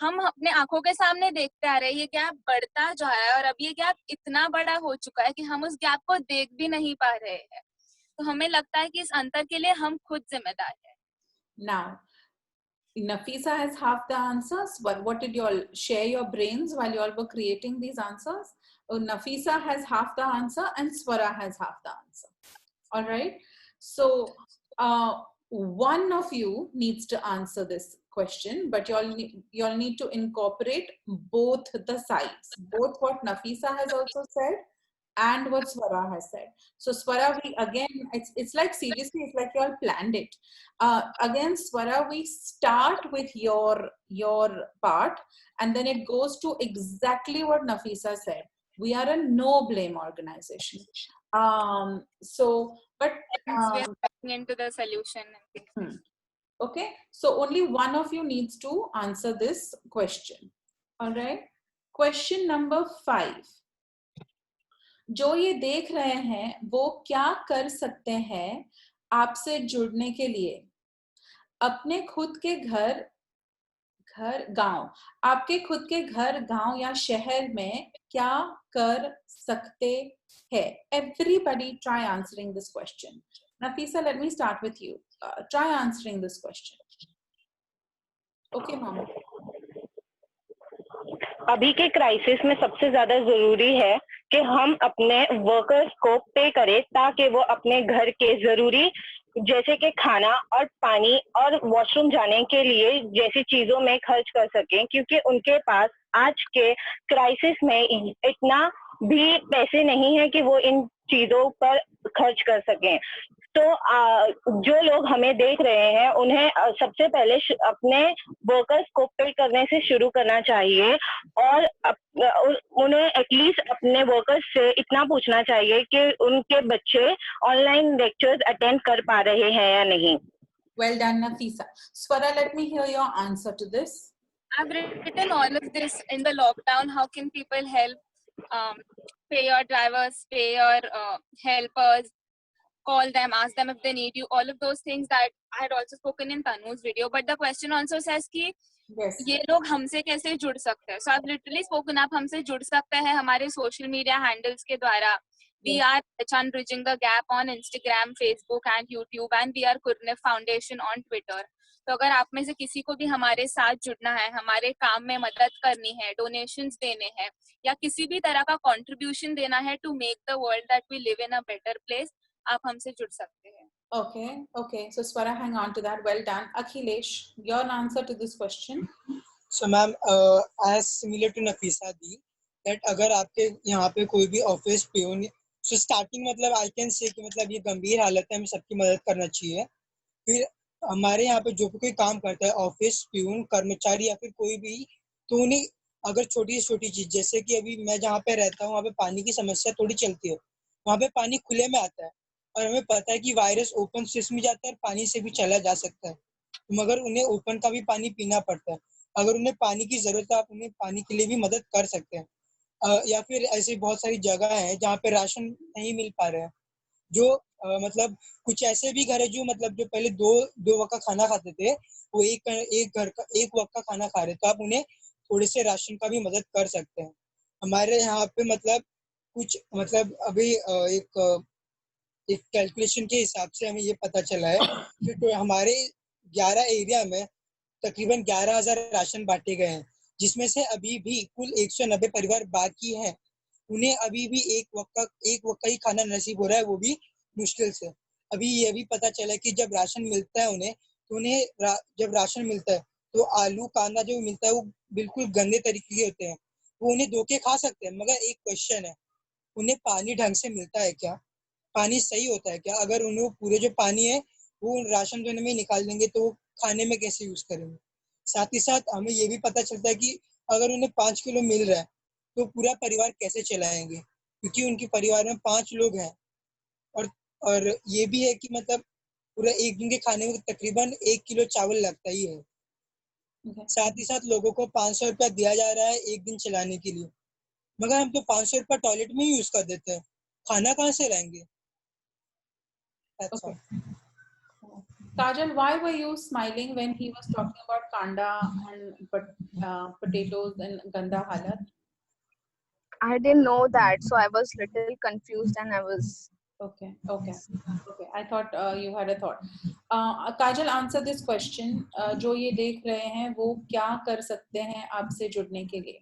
हम अपने आंखों के सामने देखते आ रहे हैं ये गैप बढ़ता जा रहा है और अब ये गैप इतना बड़ा हो चुका है कि हम उस गैप को देख भी नहीं पा रहे हैं। तो हमें लगता है कि इस अंतर के लिए हम खुद जिम्मेदार हैं। Now, Nafisa has half the answers. What did you all share your brains while you all were creating these answers? Nafisa has half the answer and Swara has half the answer. All right. So one of you needs to answer this question, but you all need to incorporate both the sides, both what Nafisa has also said and what Swara has said. So Swara, it's like seriously, it's like you all planned it. Again, Swara, we start with your part and then it goes to exactly what Nafisa said. We are a no blame organization. We are getting into the solution. Okay, so only one of you needs to answer this question. All right. Question number 5. जो ये देख रहे हैं वो क्या कर सकते हैं आपसे जुड़ने के लिए? अपने खुद के गांव, आपके खुद के घर, गांव या शहर में क्या कर सकते हैं? Everybody try answering this question. Nafisa, let me start with you. Try answering this question. Okay, Mama. अभी के क्राइसिस में सबसे ज्यादा जरूरी है कि हम अपने वर्कर्स को पे करें ताकि वो अपने घर के जरूरी जैसे कि खाना और पानी और वॉशरूम जाने के लिए जैसी चीजों में खर्च कर सकें, क्योंकि उनके पास आज के क्राइसिस में इतना भी पैसे नहीं है कि वो इन चीजों पर खर्च कर सकें। तो जो लोग हमें देख रहे हैं उन्हें सबसे पहले अपने वर्कर्स को पे करने से शुरू करना चाहिए और उन्हें एटलीस्ट अपने वर्कर्स से इतना पूछना चाहिए कि उनके बच्चे ऑनलाइन लेक्चर्स अटेंड कर पा रहे हैं या नहीं। Well done, Nafisa. Swara, let me hear your answer to this. I've written all of this in the lockdown. How can people help? Pay your drivers, pay your helpers, call them, ask them if they need you. All of those things that I had also spoken in Tanu's video. But the question also says कि Yes. ये लोग हमसे कैसे जुड़ सकते हैं? So I've literally spoken. आप हमसे जुड़ सकते हैं हमारे social media handles के द्वारा. We are Pehchan Bridging the Gap on Instagram, Facebook and YouTube, and we are Gurnev Foundation on Twitter. तो अगर आप में से किसी को भी हमारे साथ जुड़ना है, हमारे काम में मदद करनी है, डोनेशंस देने हैं या किसी भी तरह का कंट्रीब्यूशन देना है to make the world that we live in a better place, आप हमसे जुड़ सकते हैं. Okay. So Swara, hang on to that. Well done. Akhilesh, your answer to this question. So ma'am, as similar to Nafisa di, that अगर आपके यहाँ पे कोई भी ऑफिस पियून, so starting मतलब I can say कि मतलब ये गंभीर हालत है, हमें सबकी मदद करना चाहिए. फिर हमारे यहाँ पे जो भी कोई काम करता है, ऑफिस पियून, कर्मचारी या फिर कोई भी, तो उन्हें अगर छोटी से छोटी चीज, जैसे कि अभी मैं जहाँ पे रहता हूँ वहाँ पे पानी की समस्या थोड़ी चलती है. वहाँ पे पानी खुले में आता है और हमें पता है कि वायरस ओपन स्विच में जाता है और पानी से भी चला जा सकता है, मगर उन्हें ओपन का भी पानी पीना पड़ता है. अगर उन्हें पानी की जरूरत है, आप उन्हें पानी के लिए भी मदद कर सकते हैं. या फिर ऐसी बहुत सारी जगह है जहाँ पे राशन नहीं मिल पा रहे हैं, जो मतलब कुछ ऐसे भी घर है जो मतलब जो पहले दो वक्त का खाना खाते थे, वो एक घर का एक वक्त का खाना खा रहे, तो आप उन्हें थोड़े से राशन का भी मदद कर सकते हैं. हमारे यहाँ पे मतलब कुछ मतलब अभी एक कैलकुलेशन के हिसाब से हमें ये पता चला है कि तो हमारे 11 एरिया में तकरीबन 11,000 राशन बांटे गए हैं, जिसमें से अभी भी कुल 190 परिवार बाकी हैं. उन्हें अभी भी एक वक्त का ही खाना नसीब हो रहा है, वो भी मुश्किल से. अभी ये भी पता चला कि जब राशन मिलता है उन्हें, तो जब राशन मिलता है तो आलू कांदा जो मिलता है वो बिल्कुल गंदे तरीके के होते हैं. वो उन्हें धो के खा सकते हैं, मगर एक क्वेश्चन है, उन्हें पानी ढंग से मिलता है क्या? पानी सही होता है क्या? अगर उन्हें पूरे जो पानी है वो राशन धोने में निकाल देंगे तो वो खाने में कैसे यूज करेंगे? साथ ही साथ हमें ये भी पता चलता है कि अगर उन्हें 5 किलो मिल रहा है तो पूरा परिवार कैसे चलाएंगे, क्योंकि उनके परिवार में 5 लोग हैं. और ये भी है कि मतलब पूरा एक दिन के खाने में तकरीबन 1 किलो चावल लगता ही है. साथ ही साथ लोगों को 500 रुपया दिया जा रहा है एक दिन चलाने के लिए, मगर हम तो 500 रुपया टॉयलेट में ही यूज कर देते हैं, खाना कहाँ से लाएंगे? Okay. Kajal, why were you smiling when he was talking about kanda and potatoes in ganda halat? I didn't know that, so I was little confused and I was. Okay. I thought you had a thought. Kajal, answer this question. जो ये देख रहे हैं वो क्या कर सकते हैं आपसे जुड़ने के लिए?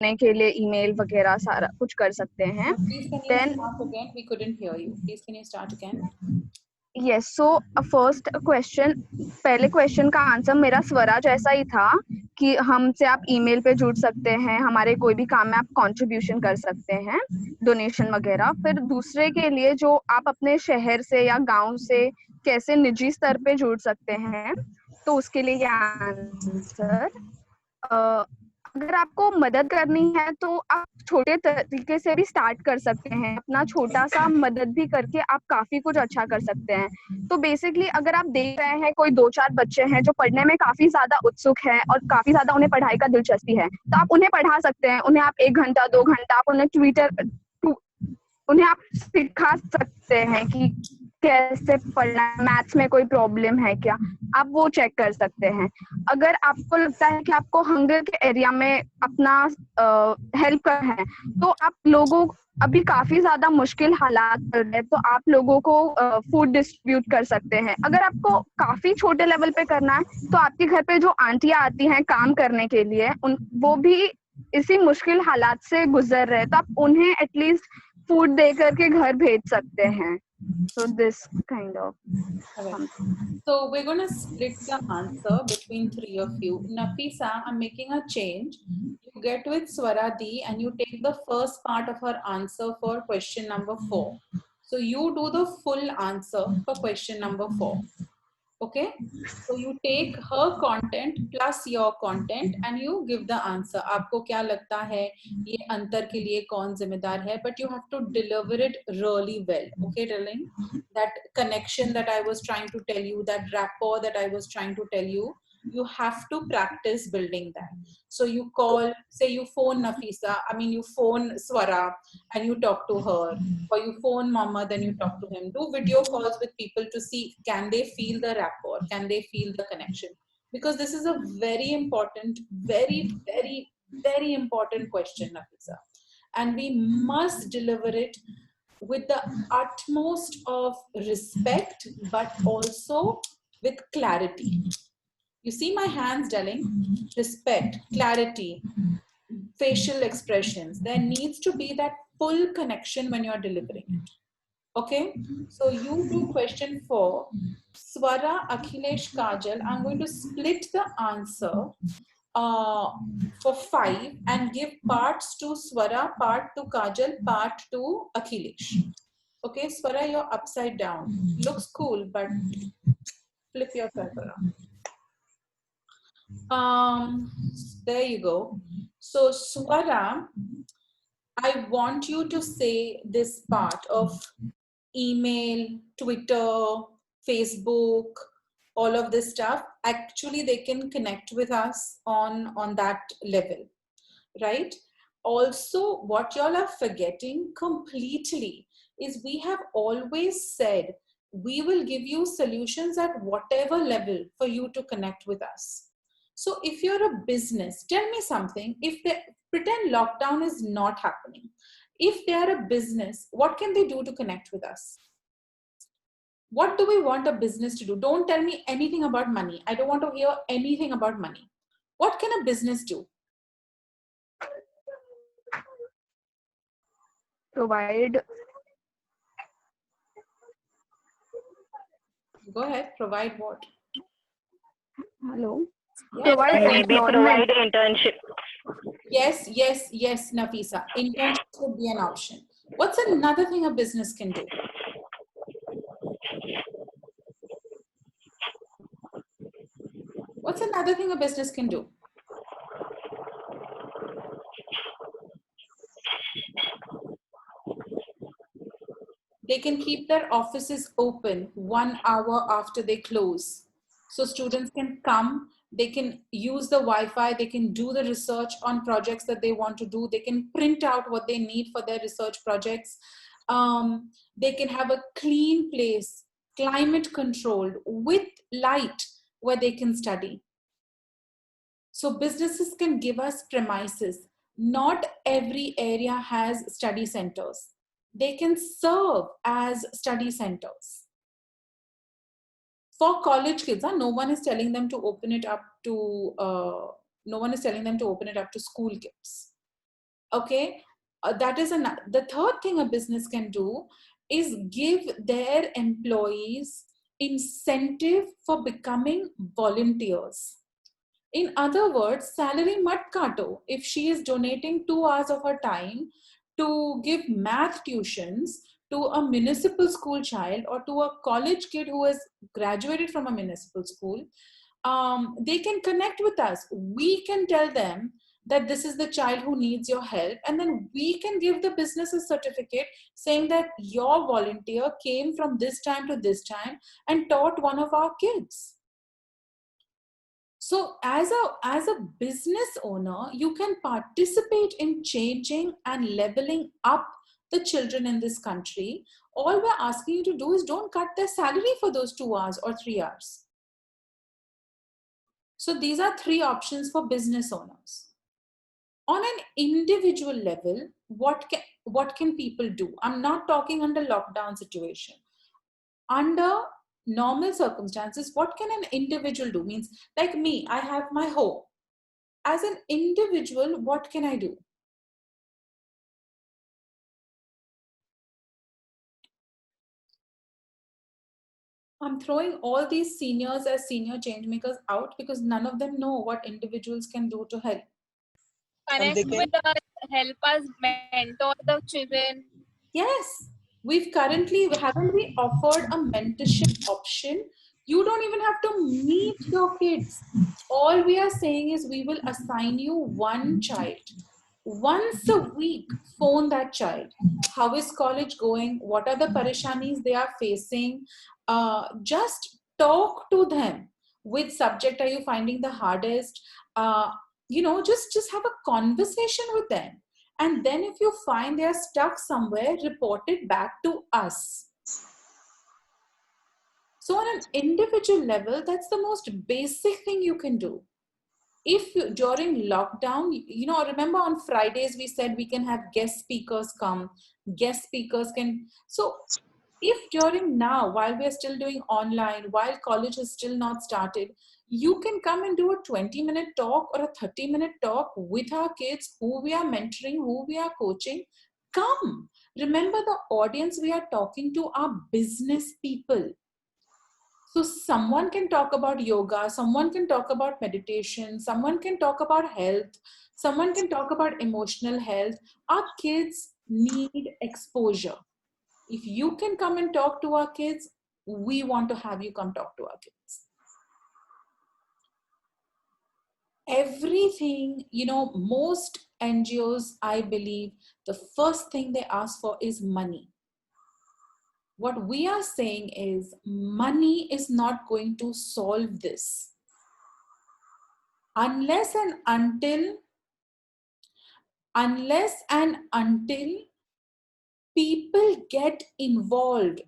के लिए ईमेल वगैरह सारा कुछ कर सकते हैं. Please can you start again? We couldn't hear you. Please can you start again? Yes, so first question, पहले क्वेश्चन का आंसर मेरा स्वरा जैसा ही था कि हमसे आप ईमेल पे जुड़ सकते हैं, हमारे कोई भी काम में आप कंट्रीब्यूशन कर सकते हैं, डोनेशन वगैरह. फिर दूसरे के लिए जो आप अपने शहर से या गांव से कैसे निजी स्तर पे जुड़ सकते हैं, तो उसके लिए ये आंसर. अगर आपको मदद करनी है तो आप छोटे तरीके से भी स्टार्ट कर सकते हैं. अपना छोटा सा मदद भी करके आप काफी कुछ अच्छा कर सकते हैं. तो बेसिकली अगर आप देख रहे हैं कोई 2-4 बच्चे हैं जो पढ़ने में काफी ज्यादा उत्सुक है और काफी ज्यादा उन्हें पढ़ाई का दिलचस्पी है, तो आप उन्हें पढ़ा सकते हैं. उन्हें आप 1 घंटा 2 घंटा आप उन्हें आप सिखा सकते हैं कि कैसे पढ़ना है, मैथ्स में कोई प्रॉब्लम है क्या, आप वो चेक कर सकते हैं. अगर आपको लगता है कि आपको हंगर के एरिया में अपना हेल्प करना है, तो आप लोगों अभी काफी ज्यादा मुश्किल हालात चल रहे हैं, तो आप लोगों को फूड डिस्ट्रीब्यूट कर सकते हैं। अगर आपको काफी छोटे लेवल पे करना है तो आपके घर पे जो आंटियां आती हैं काम करने के लिए, वो भी इसी मुश्किल हालात से गुजर रहे हैं, तो आप उन्हें एटलीस्ट फूड दे करके घर भेज सकते हैं। So this kind of something. So we're going to split the answer between three of you. Nafisa, I'm making a change. You get with Swaradi and you take the first part of her answer for question number 4. So you do the full answer for question number 4. Okay, so you take her content plus your content and you give the answer. आपको क्या लगता है ये अंतर के लिए कौन जिम्मेदार है? But you have to deliver it really well. Okay, darling, that connection that I was trying to tell you, that rapport that I was trying to tell you, you have to practice building that. So you call, say you phone Nafisa, you phone Swara and you talk to her, or you phone Mama, then you talk to him. Do video calls with people to see, can they feel the rapport, can they feel the connection? Because this is a very important, very, very, very important question, Nafisa, and we must deliver it with the utmost of respect, but also with clarity. You see my hands, darling? Respect, clarity, facial expressions. There needs to be that full connection when you're delivering it. Okay? So you do question 4. Swara, Akhilesh, Kajal, I'm going to split the answer for 5 and give parts to Swara, part to Kajal, part to Akhilesh. Okay, Swara, you're upside down. Looks cool, but flip yourself around. There you go. So Swara, I want you to say this part of email, Twitter, Facebook, all of this stuff. Actually, they can connect with us on that level, right? Also, what y'all are forgetting completely is we have always said we will give you solutions at whatever level for you to connect with us. So if you're a business, tell me something. If they pretend lockdown is not happening, if they are a business, what can they do to connect with us? What do we want a business to do? Don't tell me anything about money. I don't want to hear anything about money. What can a business do? Provide. Go ahead. Provide what? Hello. Yes. Provide Maybe employment. provide internship. Yes, Nafisa. Internship would be an option. What's another thing a business can do? What's another thing a business can do? They can keep their offices open 1 hour after they close. So students can come, they can use the Wi-Fi, they can do the research on projects that they want to do. They can print out what they need for their research projects. They can have a clean place, climate controlled, with light where they can study. So businesses can give us premises. Not every area has study centers. They can serve as study centers. For college kids, no one is telling them to open it up to, school kids. Okay, that is the third thing a business can do is give their employees incentive for becoming volunteers. In other words, salary mat kato. If she is donating 2 hours of her time to give math tuitions to a municipal school child or to a college kid who has graduated from a municipal school, they can connect with us. We can tell them that this is the child who needs your help, and then we can give the business a certificate saying that your volunteer came from this time to this time and taught one of our kids. So as a business owner, you can participate in changing and leveling up the children in this country. All we're asking you to do is don't cut their salary for those 2 hours or 3 hours. So these are 3 options for business owners. On an individual level, what can people do? I'm not talking under lockdown situation. Under normal circumstances, what can an individual do? Means, like me, I have my home. As an individual, what can I do? I'm throwing all these seniors as senior change makers out because none of them know what individuals can do to help. Connect with us, help us mentor the children. Yes, haven't we offered a mentorship option? You don't even have to meet your kids. All we are saying is we will assign you one child. Once a week, phone that child. How is college going? What are the parishanis they are facing? Just talk to them. Which subject are you finding the hardest? Just have a conversation with them. And then if you find they are stuck somewhere, report it back to us. So on an individual level, that's the most basic thing you can do. If during lockdown, remember on Fridays we said we can have guest speakers come, guest speakers can. So if during now, while we are still doing online, while college has still not started, you can come and do a 20-minute talk or a 30-minute talk with our kids, who we are mentoring, who we are coaching. Come. Remember, the audience we are talking to are business people. So someone can talk about yoga, someone can talk about meditation, someone can talk about health, someone can talk about emotional health. Our kids need exposure. If you can come and talk to our kids, we want to have you come talk to our kids. Everything, most NGOs, I believe, the first thing they ask for is money. What we are saying is money is not going to solve this. Unless and until people get involved,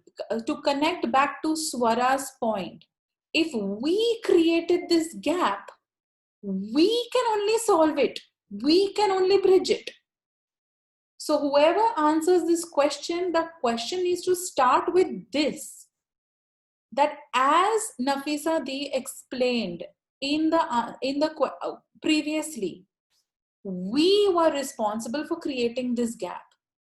to connect back to Swara's point, if we created this gap, we can only solve it. We can only bridge it. So whoever answers this question, the question needs to start with this, that as Nafisa Di explained in the previously, we were responsible for creating this gap.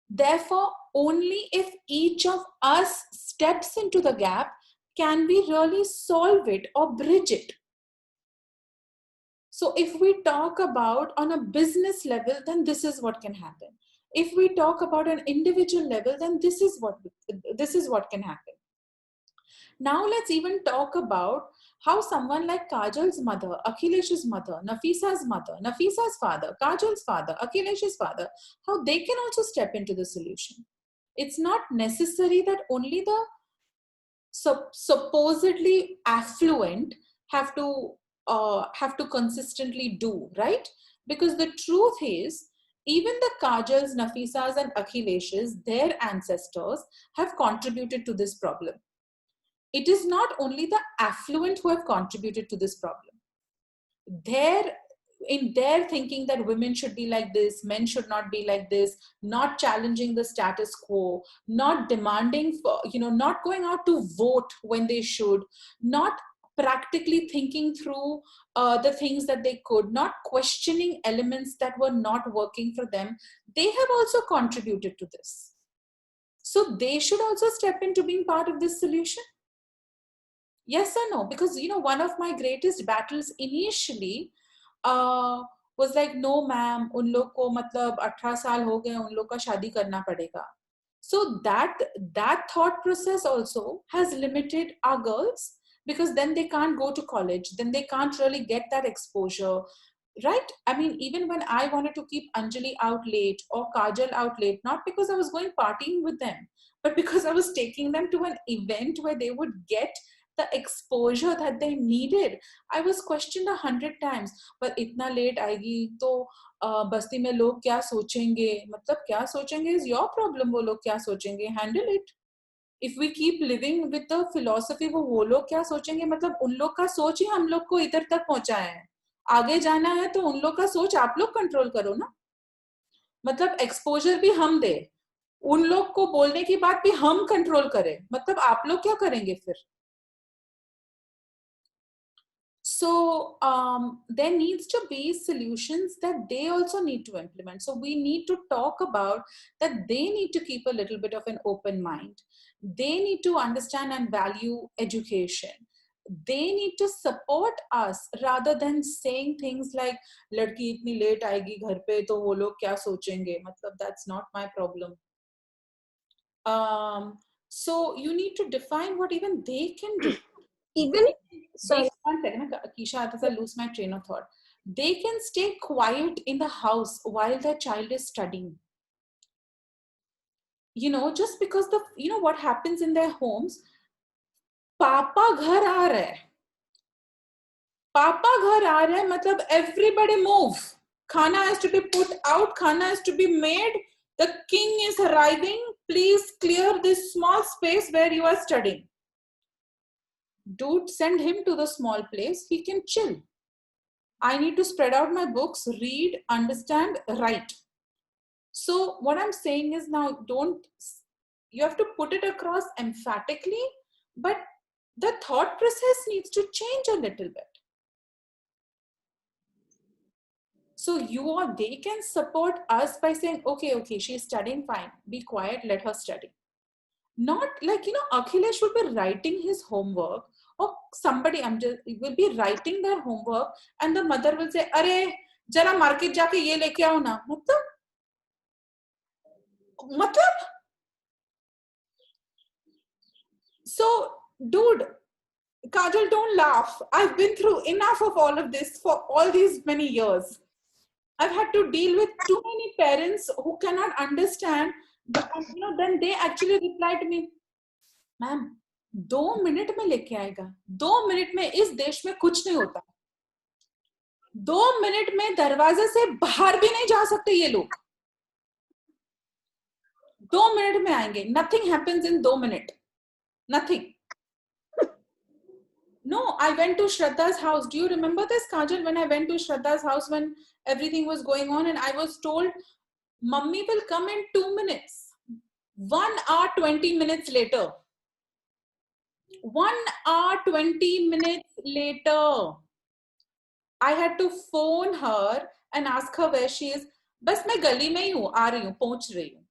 Therefore, only if each of us steps into the gap can we really solve it or bridge it. So if we talk about on a business level, then this is what can happen. If we talk about an individual level, then this is what can happen. Now let's even talk about how someone like Kajal's mother, Akhilesh's mother, Nafisa's mother, Nafisa's father, Kajal's father, Akhilesh's father, how they can also step into the solution. It's not necessary that only the supposedly affluent have to consistently do, right? Because the truth is, even the Kajals, Nafisas and Akhilesh's, their ancestors have contributed to this problem. It is not only the affluent who have contributed to this problem. In their thinking that women should be like this, men should not be like this, not challenging the status quo, not demanding for, not going out to vote when they should, not practically thinking through the things that they could, not questioning elements that were not working for them, they have also contributed to this. So they should also step into being part of this solution. Yes or no? Because, one of my greatest battles initially was like, no ma'am, उन लोग को मतलब 18 साल हो गए, उन लोग का शादी करना पड़ेगा. So that thought process also has limited our girls, because then they can't go to college, then they can't really get that exposure, right? I mean, even when I wanted to keep Anjali out late or Kajal out late, not because I was going partying with them, but because I was taking them to an event where they would get the exposure that they needed. I was questioned 100 times, but itna late आएगी तो बस्ती में लोग क्या सोचेंगे? मतलब क्या सोचेंगे is your problem. वो लोग क्या सोचेंगे? Handle it. If we keep living with the philosophy वो लोग क्या सोचेंगे, मतलब उन लोग का सोच ही हम लोग को इधर तक पहुंचाया है. आगे जाना है तो उन लोग का सोच आप लोग कंट्रोल करो ना. मतलब एक्सपोजर भी हम दे, उन लोग को बोलने की बात भी हम कंट्रोल करें, मतलब आप लोग क्या करेंगे फिर? So there needs to be solutions that they also need to implement. So we need to talk about that they need to keep a little bit of an open mind. They need to understand and value education. They need to support us rather than saying things like लड़की इतनी late आएगी घर पे तो वो लोग क्या सोचेंगे. मतलब that's not my problem. So you need to define what even they can do. Even Sorry, one second, Keisha, I lose my train of thought. They can stay quiet in the house while their child is studying. You know, just because what happens in their homes, Papa ghar aa raha hai. Papa ghar aa raha hai, matlab everybody move. Khana has to be put out, khana has to be made. The king is arriving. Please clear this small space where you are studying. Dude, send him to the small place. He can chill. I need to spread out my books, read, understand, write. So what I'm saying is now you have to put it across emphatically, but the thought process needs to change a little bit. So they can support us by saying, okay, she's studying, fine, be quiet, let her study. Not like, Akhilesh will be writing his homework, or somebody will be writing their homework, and the mother will say, "Arey, jara market jaake ye leke aao na." Matlab. So, dude, Kajal, don't laugh. I've been through enough of all of this for all these many years. I've had to deal with too many parents who cannot understand. But, then they actually reply to me, "Ma'am, 2 minute में लेके आएगा. 2 minute में इस देश में कुछ नहीं होता. 2 मिनट में दरवाजे से बाहर भी नहीं जा सकते ये लोग. 2 मिनट में आएंगे. Nothing happens in 2 minutes. Nothing." No, I went to Shraddha's house. Do you remember this, Kajal? When I went to Shraddha's house when everything was going on and I was told, "Mummy will come in 2 minutes." 1 hour, 20 minutes later. 1 hour, 20 minutes later. I had to phone her and ask her where she is. बस मैं गली में ही हूँ, आ रही हूँ, पहुँच रही हूँ.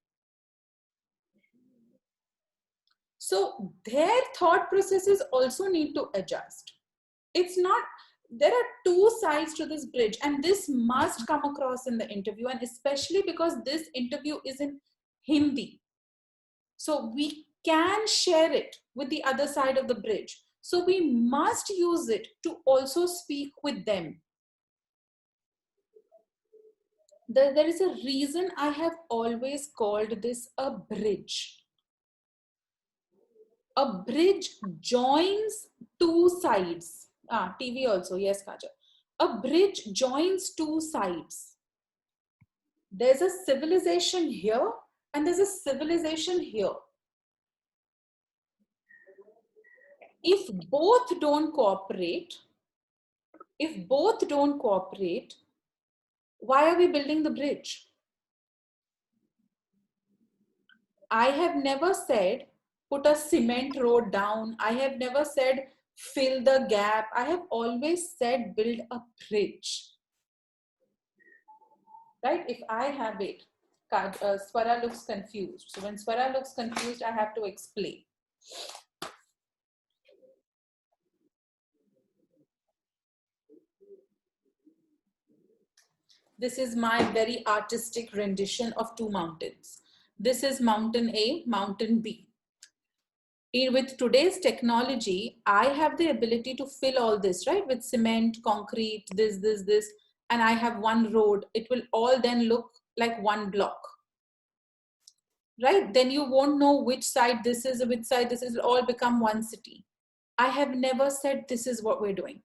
So their thought processes also need to adjust. It's not, there are two sides to this bridge, and this must come across in the interview, and especially because this interview is in Hindi. So we can share it with the other side of the bridge. So we must use it to also speak with them. There is a reason I have always called this a bridge. A bridge joins two sides. TV also, yes, Kajal. A bridge joins two sides. There's a civilization here and there's a civilization here. If both don't cooperate, why are we building the bridge? I have never said put a cement road down. I have never said fill the gap. I have always said build a bridge. Right? If I have it, Swara looks confused. So when Swara looks confused, I have to explain. This is my very artistic rendition of two mountains. This is mountain A, mountain B. With today's technology, I have the ability to fill all this, right? With cement, concrete, this, and I have one road. It will all then look like one block, right? Then you won't know which side this is, which side this is, it'll all become one city. I have never said this is what we're doing.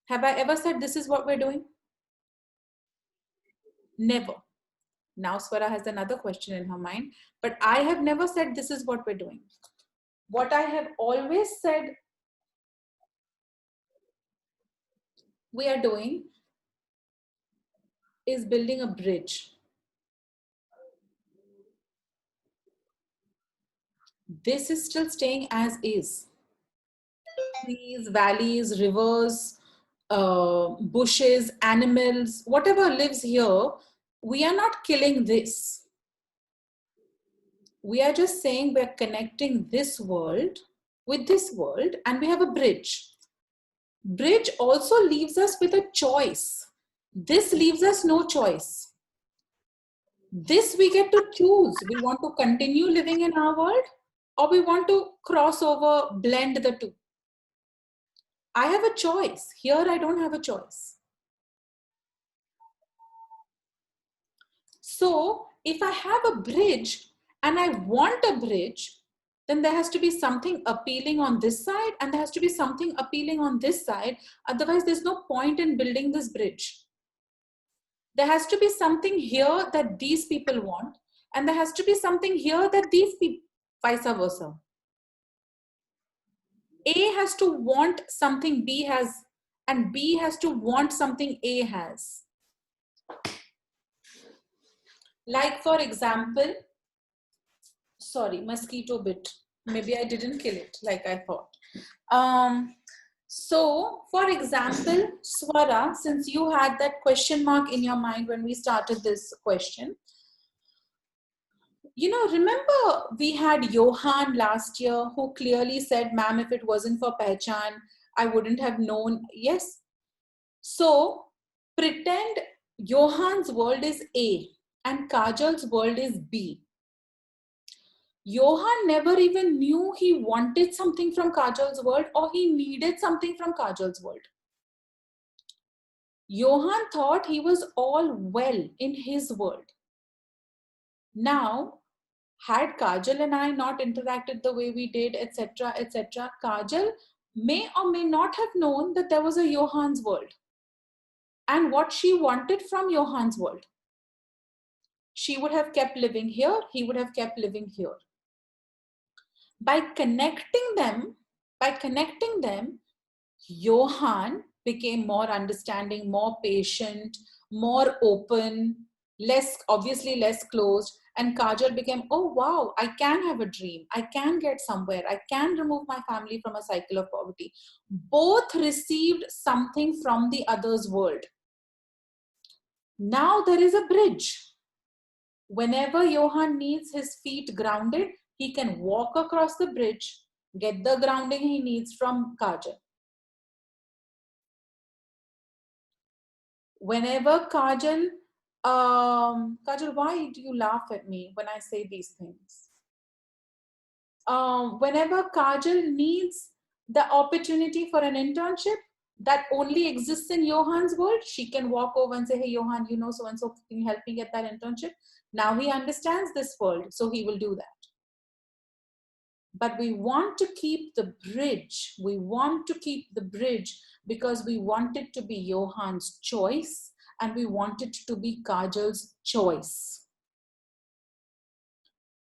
Have I ever said this is what we're doing? Never. Now Swara has another question in her mind, but I have never said this is what we're doing. What I have always said we are doing is building a bridge. This is still staying as is. Trees, valleys, rivers, bushes, animals, whatever lives here, we are not killing this. We are just saying we're connecting this world with this world, and we have a bridge. Bridge also leaves us with a choice. This leaves us no choice. This we get to choose. We want to continue living in our world, or we want to cross over, blend the two. I have a choice. Here I don't have a choice. So if I have a bridge and I want a bridge, then there has to be something appealing on this side and there has to be something appealing on this side. Otherwise, there's no point in building this bridge. There has to be something here that these people want, and there has to be something here that these people, vice versa. A has to want something B has, and B has to want something A has. Like for example, sorry, mosquito bit. Maybe I didn't kill it like I thought. So for example, Swara, since you had that question mark in your mind when we started this question, you know, remember we had Johan last year who clearly said, ma'am, if it wasn't for Pehchan, I wouldn't have known. Yes. So pretend Johan's world is A and Kajal's world is B. Johan never even knew he wanted something from Kajal's world or he needed something from Kajal's world. Johan thought he was all well in his world. Now, had Kajal and I not interacted the way we did, etc., Kajal may or may not have known that there was a Johan's world and what she wanted from Johan's world. She would have kept living here, he would have kept living here. By connecting them, Johan became more understanding, more patient, more open, obviously less closed. And Kajal became, oh wow, I can have a dream. I can get somewhere. I can remove my family from a cycle of poverty. Both received something from the other's world. Now there is a bridge. Whenever Johan needs his feet grounded, he can walk across the bridge, get the grounding he needs from Kajal. Whenever Kajal, why do you laugh at me when I say these things? Whenever Kajal needs the opportunity for an internship that only exists in Johan's world, she can walk over and say, hey, Johan, you know so-and-so, can you help me get that internship? Now he understands this world, so he will do that. But we want to keep the bridge. We want to keep the bridge because we want it to be Johan's choice and we want it to be Kajal's choice.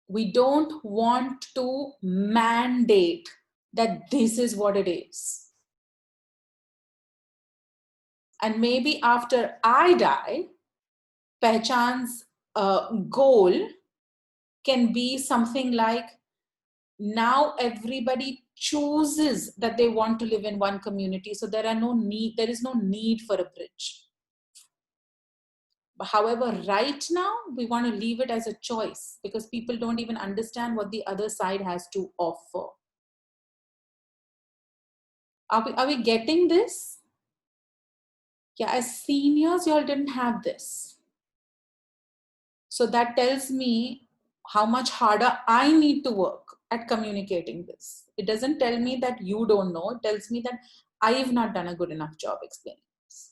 We don't want to mandate that this is what it is. And maybe after I die, Pehchan's goal can be something like, now everybody chooses that they want to live in one community. So there is no need for a bridge. However, right now, we want to leave it as a choice because people don't even understand what the other side has to offer. Are we getting this? Yeah, as seniors, you all didn't have this. So that tells me how much harder I need to work at communicating this. It doesn't tell me that you don't know. It tells me that I've not done a good enough job explaining this.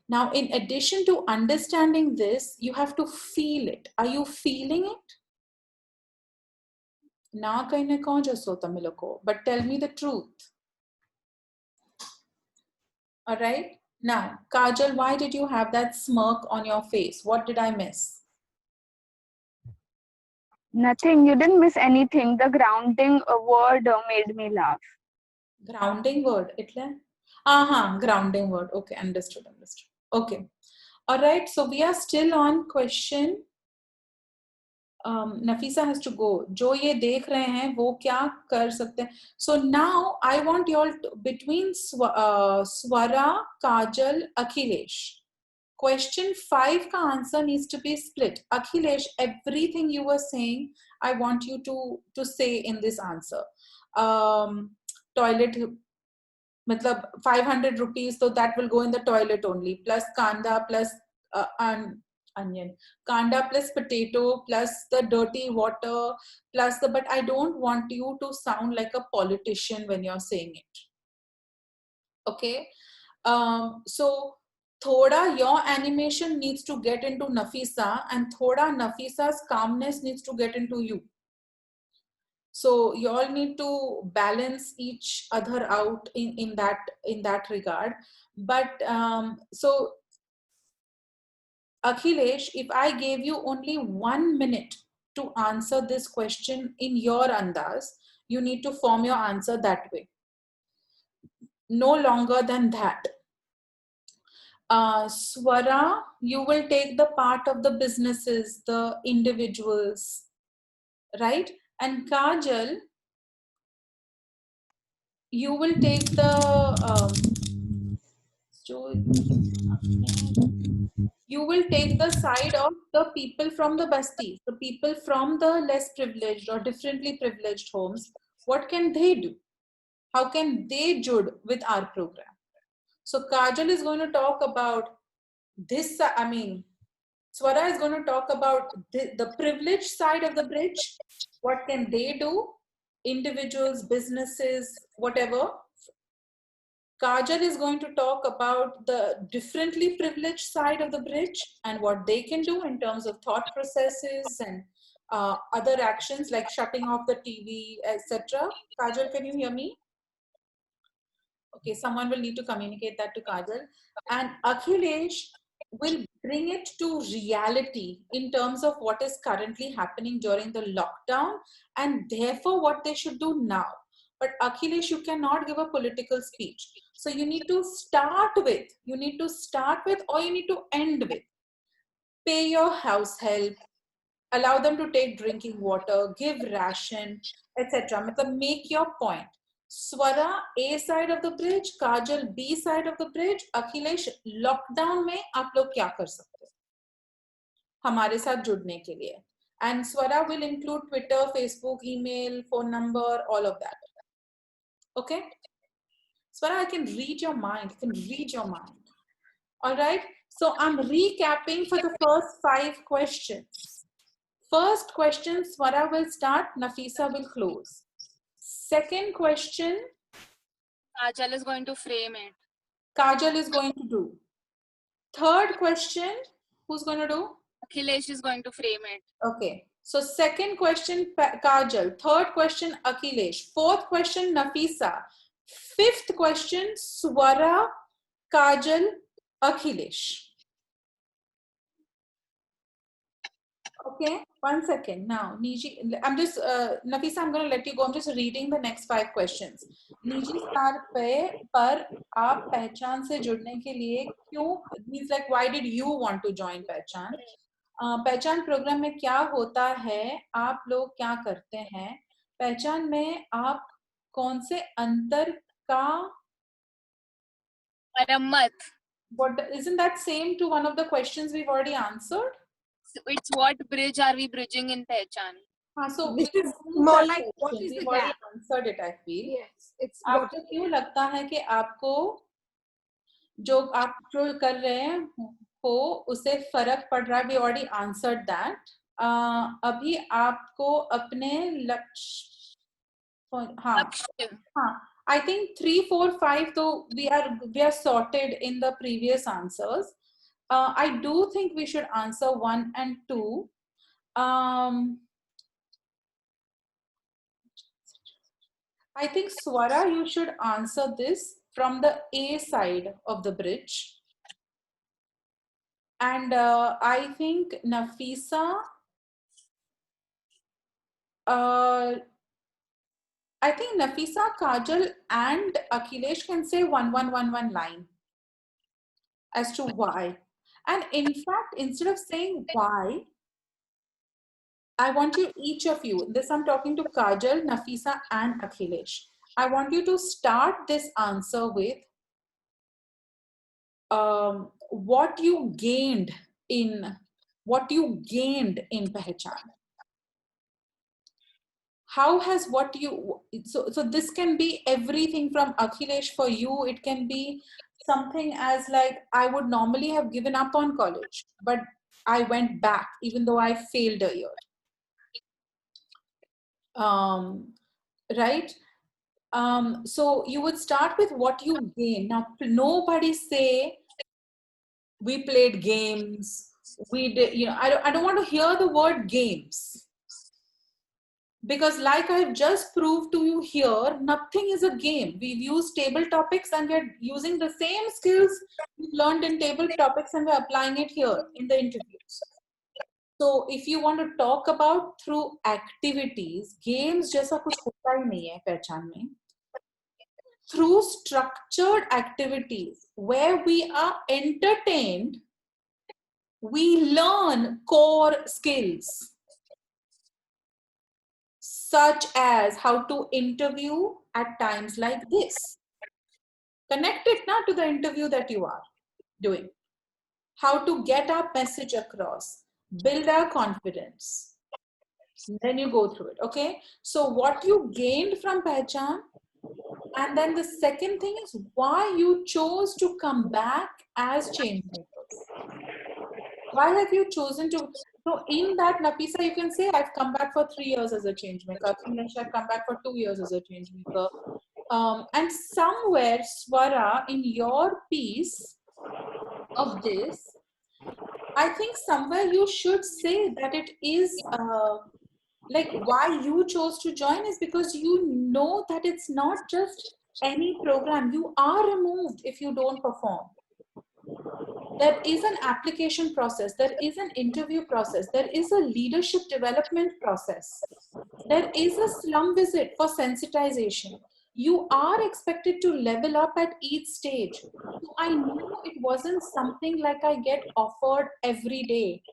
Now, in addition to understanding this, you have to feel it. Are you feeling it? Na kaine kaun jaso tamiloko, but tell me the truth. All right. Now, Kajal, why did you have that smirk on your face? What did I miss? Nothing. You didn't miss anything. The grounding word made me laugh. Grounding word. Itle? Grounding word. Okay, understood. Okay. All right. So we are still on question. Nafisa has to go. जो ये देख रहे हैं वो क्या कर सकते हैं? So now I want you all between Swara, Kajal, Akhilesh. Question 5 का answer needs to be split. Akhilesh, everything you were saying, I want you to say in this answer. Toilet, matlab 500 rupees, so that will go in the toilet only. Plus kanda, plus onion. Kanda plus potato, plus the dirty water, plus the, but I don't want you to sound like a politician when you're saying it. Okay? So, thoda your animation needs to get into Nafisa, and thoda Nafisa's calmness needs to get into you. So you all need to balance each other out in that regard. But so Akhilesh, if I gave you only 1 minute to answer this question in your andaz, you need to form your answer that way. No longer than that. Swara, you will take the part of the businesses, the individuals, right? And Kajal, you will take you will take the side of the people from the bastis, the people from the less privileged or differently privileged homes. What can they do? How can they jud with our program? So Kajal is going to talk about this. I mean, Swara is going to talk about the privileged side of the bridge. What can they do? Individuals, businesses, whatever. Kajal is going to talk about the differently privileged side of the bridge and what they can do in terms of thought processes and other actions like shutting off the TV, etc. Kajal, can you hear me? Okay, someone will need to communicate that to Kajal. And Akhilesh will bring it to reality in terms of what is currently happening during the lockdown and therefore what they should do now. But Akhilesh, you cannot give a political speech. So you need to start with, or you need to end with, pay your house help, allow them to take drinking water, give ration, etc. Make your point. Swara A side of the bridge, Kajal B side of the bridge, Akhilesh lockdown में आप लोग क्या कर सकते हैं हमारे साथ जुड़ने के लिए. And Swara will include Twitter, Facebook, email, phone number, all of that. Okay? Swara, I can read your mind. All right? So I'm recapping for the first 5 questions. First question, Swara will start, Nafisa will close. Second question, Kajal is going to frame it. Kajal is going to do. Third question, who's going to do? Akhilesh is going to frame it. Okay. So second question, Kajal. Third question, Akhilesh. Fourth question, Nafisa. Fifth question, Swara, Kajal, Akhilesh. Okay, 1 second. Now, Niji, I'm just, Nafisa, I'm going to let you go. I'm just reading the next 5 questions. Niji star par aap pehchan se judne ke liye kyun, means like, why did you want to join Pehchan? पहचान programme में क्या होता है, आप लोग क्या करते हैं, पहचान में आप कौन से अंतर का मरम्मत. What, isn't that same to one of the questions we've already answered? It's what bridge are we bridging in Pehchan? So this is more like what is the we've already gap? answered it, I feel. Yes, it's आपको क्यों लगता है कि आपको जो आप जो कर रहे हैं हो उससे फर्क पड़ रहा है? We already answered that. अभी आपको अपने लक्ष्य, हाँ, I think 3, 4, 5 though we are sorted in the previous answers. I do think we should answer 1 and 2. I think Swara, you should answer this from the A side of the bridge. And I think Nafisa, I think Nafisa, Kajal and Akhilesh can say 1111 line as to why. And in fact, instead of saying why, I want you, each of you, this I'm talking to Kajal, Nafisa and Akhilesh. I want you to start this answer with what you gained in Pehchan. How has what you, so this can be everything from Akhilesh. For you, it can be something as like, I would normally have given up on college, but I went back even though I failed a year. Right? So you would start with what you gain. Now, nobody say we played games, we did, you know, I don't want to hear the word games. Because like I've just proved to you here, nothing is a game. We've used table topics and we're using the same skills we learned in table topics and we're applying it here in the interviews. So if you want to talk about through activities, games जैसा कुछ होता ही नहीं है पहचान में. Through structured activities where we are entertained, we learn core skills. Such as how to interview at times like this. Connect it now to the interview that you are doing. How to get our message across, build our confidence. Then you go through it, okay? So what you gained from Pehchan, and then the second thing is why you chose to come back as change makers. Why have you chosen to? So in that, Nafisa, you can say, I've come back for 3 years as a change maker. Akhilesh, I've come back for 2 years as a change maker. And somewhere, Swara, in your piece of this, I think somewhere you should say that it is like why you chose to join is because you know that it's not just any program. You are removed if you don't perform. There is an application process, there is an interview process, there is a leadership development process, there is a slum visit for sensitization. You are expected to level up at each stage. So I know it wasn't something like I get offered every day.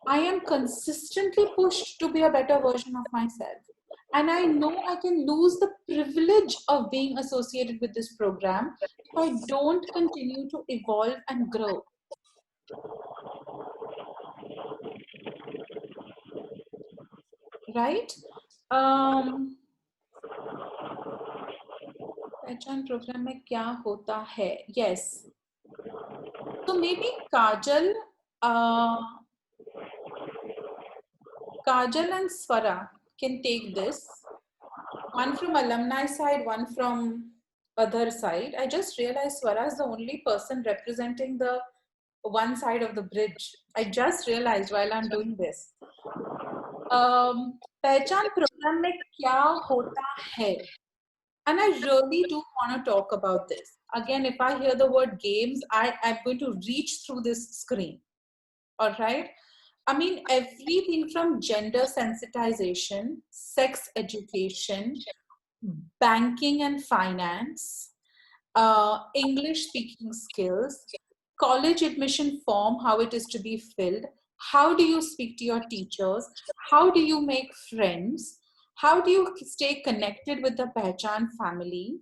I am consistently pushed to be a better version of myself. And I know I can lose the privilege of being associated with this program if I don't continue to evolve and grow. Right? पहचान program में क्या होता है? Yes. So maybe Kajal and Swara can take this. One from alumni side, one from other side. I just realized Swara is the only person representing the one side of the bridge. I just realized while I'm doing this. पहचान program में क्या होता है? And I really do want to talk about this. Again, if I hear the word games, I'm going to reach through this screen. All right? I mean, everything from gender sensitization, sex education, banking and finance, English speaking skills, college admission form, how it is to be filled, how do you speak to your teachers, how do you make friends, how do you stay connected with the Pehchan family,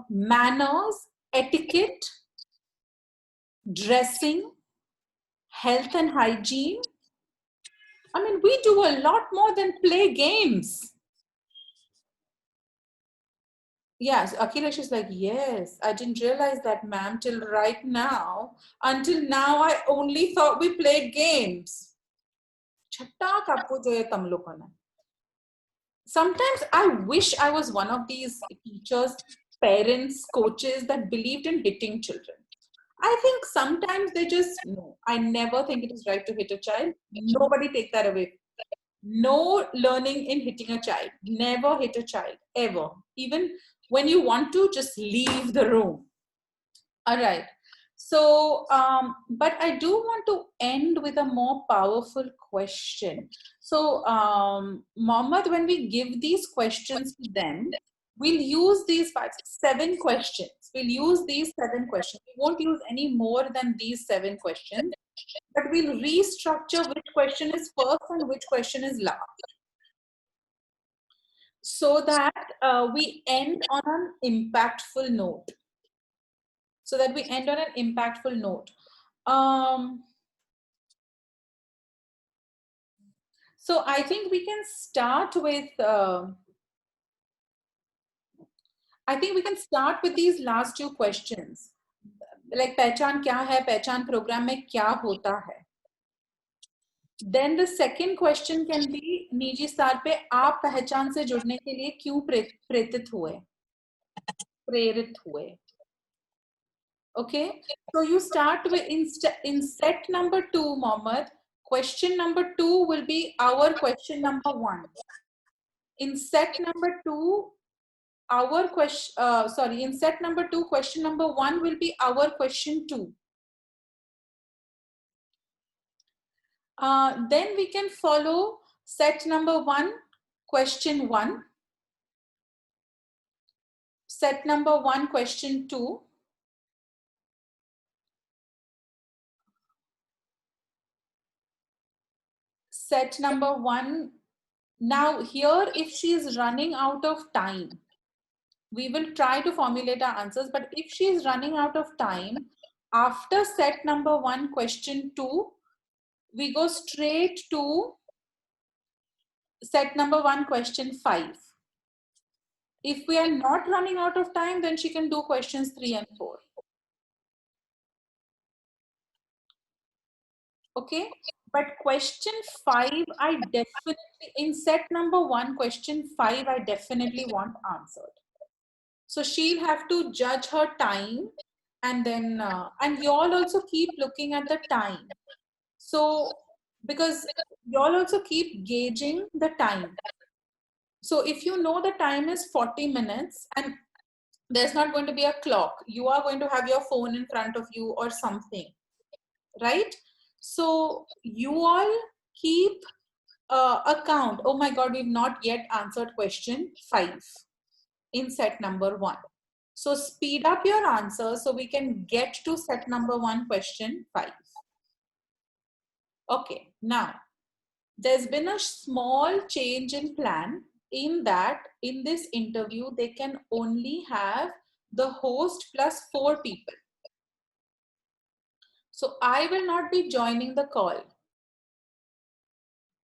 manners, etiquette, dressing, health and hygiene. I mean, we do a lot more than play games. Yes, Akhilesh is like, yes, I didn't realize that, ma'am, till right now. Until now, I only thought we played games. Sometimes I wish I was one of these teachers, parents, coaches that believed in hitting children. I think sometimes they just, no, I never think it is right to hit a child. Nobody take that away. No learning in hitting a child. Never hit a child, ever. Even when you want to, just leave the room. All right. But I do want to end with a more powerful question. So, Mohammed, when we give these questions to them, we'll use these 7 questions. We'll use these 7 questions. We won't use any more than these 7 questions, but we'll restructure which question is first and which question is last, so that we end on an impactful note. So that we end on an impactful note. So I think we can start with these last 2 questions. Like पहचान क्या है, पहचान programme में क्या होता है. Then the second question can be निजी स्तर पे आप पहचान से जुड़ने के लिए क्यों प्रेरित हुए. Okay, so you start with in set number 2, Mohammed. Question number 2 will be our question number 1. In set number 2, in set number 2, question number 1 will be our question 2. Then we can follow set number 1, question 1. Set number 1, question 2. Set number 1. Now here, if she is running out of time, we will try to formulate our answers, but if she is running out of time, after set number 1, question 2, we go straight to set number 1, question 5. If we are not running out of time, then she can do questions 3 and 4. Okay, but question 5, I definitely, in set number 1, question 5, I definitely want answered. So she'll have to judge her time, and then, and you all also keep looking at the time. So, because you all also keep gauging the time. So if you know the time is 40 minutes and there's not going to be a clock, you are going to have your phone in front of you or something, right? So you all keep account. Oh my God, we've not yet answered question 5 in set number 1. So speed up your answers so we can get to set number 1, question 5. Okay, now there's been a small change in plan, in that in this interview they can only have the host plus 4 people. So I will not be joining the call.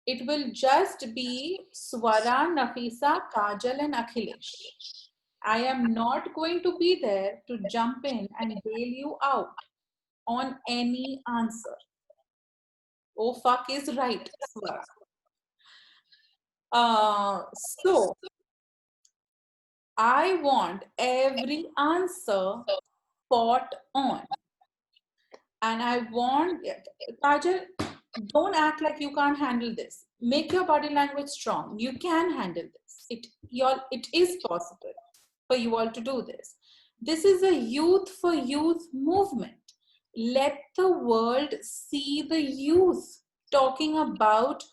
It will just be Swara, Nafisa, Kajal and Akhilesh. I am not going to be there to jump in and bail you out on any answer. Oh fuck is right, Swara. So I want every answer spot on. And I want, Kajal, don't act like you can't handle this. Make your body language strong. You can handle this. It is possible for you all to do this. This is a youth for youth movement. Let the world see the youth talking about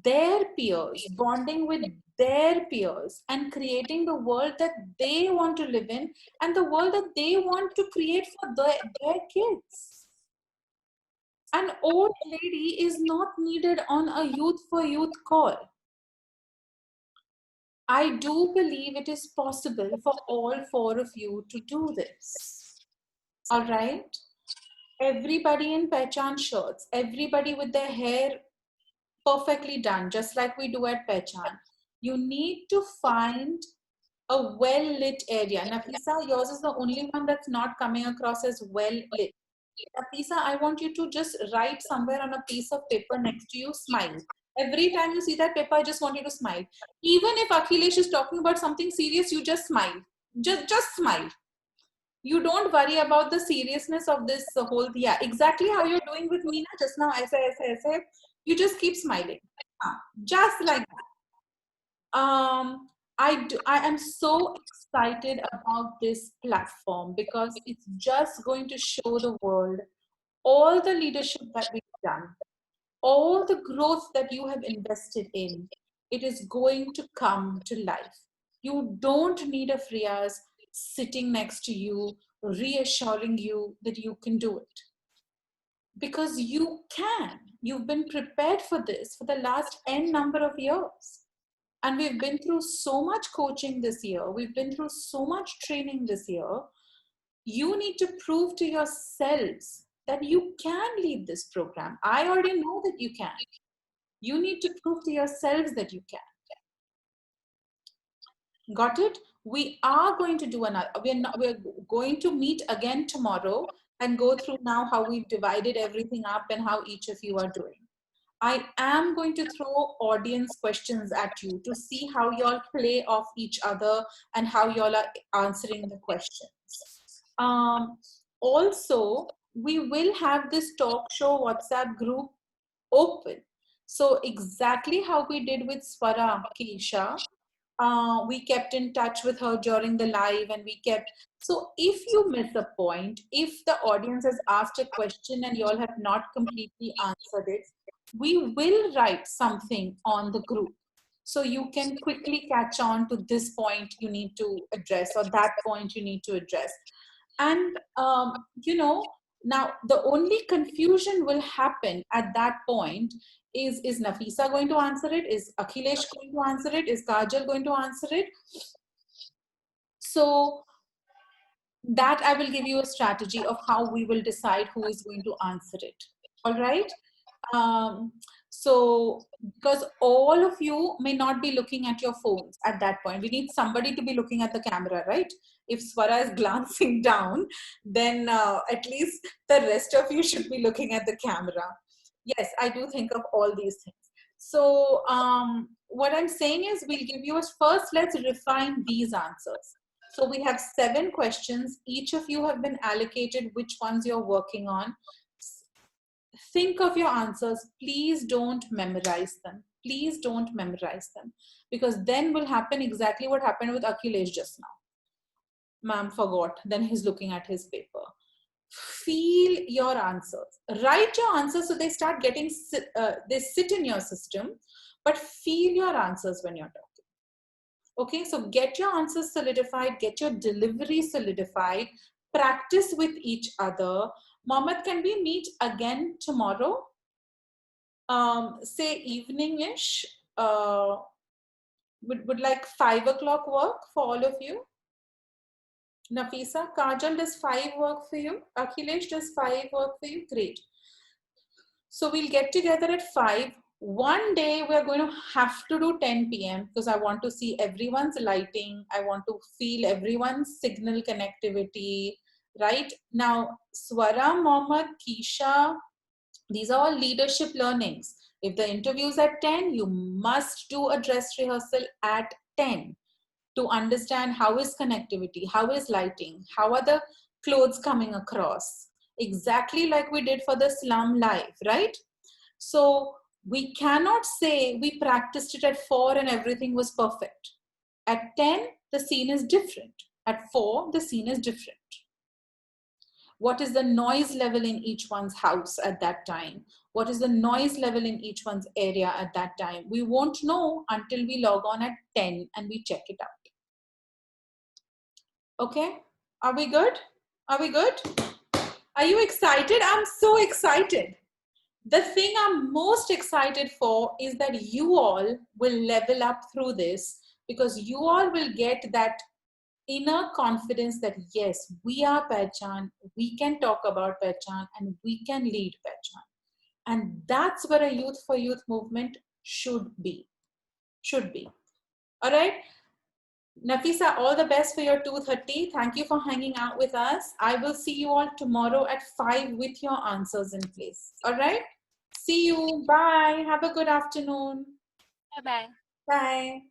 their peers, bonding with their peers, and creating the world that they want to live in and the world that they want to create for their kids. An old lady is not needed on a youth for youth call. I do believe it is possible for all 4 of you to do this. All right? Everybody in Pehchan shirts, everybody with their hair perfectly done, just like we do at Pehchan. You need to find a well-lit area. Nafisa, yours is the only one that's not coming across as well-lit. Nafisa, I want you to just write somewhere on a piece of paper next to you, smile. Every time you see that paper, I just want you to smile. Even if Akhilesh is talking about something serious, you just smile. Just smile. You don't worry about the seriousness of this whole, yeah, exactly how you're doing with Meena just now. I say. You just keep smiling. Just like that. I am so excited about this platform because it's just going to show the world all the leadership that we've done, all the growth that you have invested in. It is going to come to life. You don't need a Friyas sitting next to you, reassuring you that you can do it. Because you can. You've been prepared for this for the last N number of years. And we've been through so much coaching this year. We've been through so much training this year. You need to prove to yourselves that you can lead this program. I already know that you can. You need to prove to yourselves that you can. Got it? We are going to do another, we're going to meet again tomorrow and go through now how we've divided everything up and how each of you are doing. I am going to throw audience questions at you to see how y'all play off each other and how y'all are answering the questions. Also, we will have this talk show WhatsApp group open. So exactly how we did with Swara Keisha, we kept in touch with her during the live and we kept, so if you miss a point, if the audience has asked a question and you all have not completely answered it, we will write something on the group. So you can quickly catch on to this point you need to address or that point you need to address. And, you know, now the only confusion will happen at that point is Nafisa going to answer it? Is Akhilesh going to answer it? Is Kajal going to answer it? So that I will give you a strategy of how we will decide who is going to answer it. All right. So because all of you may not be looking at your phones at that point, we need somebody to be looking at the camera, right? If Swara is glancing down, then at least the rest of you should be looking at the camera. Yes, I do think of all these things. So what I'm saying is we'll give you first, let's refine these answers. So we have 7 questions. Each of you have been allocated which ones you're working on. Think of your answers. Please don't memorize them. Please don't memorize them. Because then will happen exactly what happened with Akhilesh just now. Ma'am forgot. Then he's looking at his paper. Feel your answers. Write your answers so they start getting, they sit in your system, but feel your answers when you're talking. Okay, so get your answers solidified, get your delivery solidified, practice with each other. Mohammed, can we meet again tomorrow? Say evening-ish. Would like 5 o'clock work for all of you? Nafisa, Kajal, does 5 work for you? Akhilesh, does 5 work for you? Great. So we'll get together at 5. One day we're going to have to do 10 p.m. because I want to see everyone's lighting. I want to feel everyone's signal connectivity, right? Now, Swara, Mohammed, Keisha, these are all leadership learnings. If the interview is at 10, you must do a dress rehearsal at 10 to understand how is connectivity, how is lighting, how are the clothes coming across. Exactly like we did for the slum live, right? So we cannot say we practiced it at 4 and everything was perfect. At 10, the scene is different. At 4, the scene is different. What is the noise level in each one's house at that time? What is the noise level in each one's area at that time? We won't know until we log on at 10 and we check it out. Okay, are we good? Are we good? Are you excited? I'm so excited. The thing I'm most excited for is that you all will level up through this because you all will get that inner confidence that yes, we are Pehchan, we can talk about Pehchan and we can lead Pehchan. And that's where a Youth for Youth movement should be. Should be. All right. Nafisa, all the best for your 2:30. Thank you for hanging out with us. I will see you all tomorrow at 5 with your answers in place. All right. See you. Bye. Have a good afternoon. Bye-bye. Bye.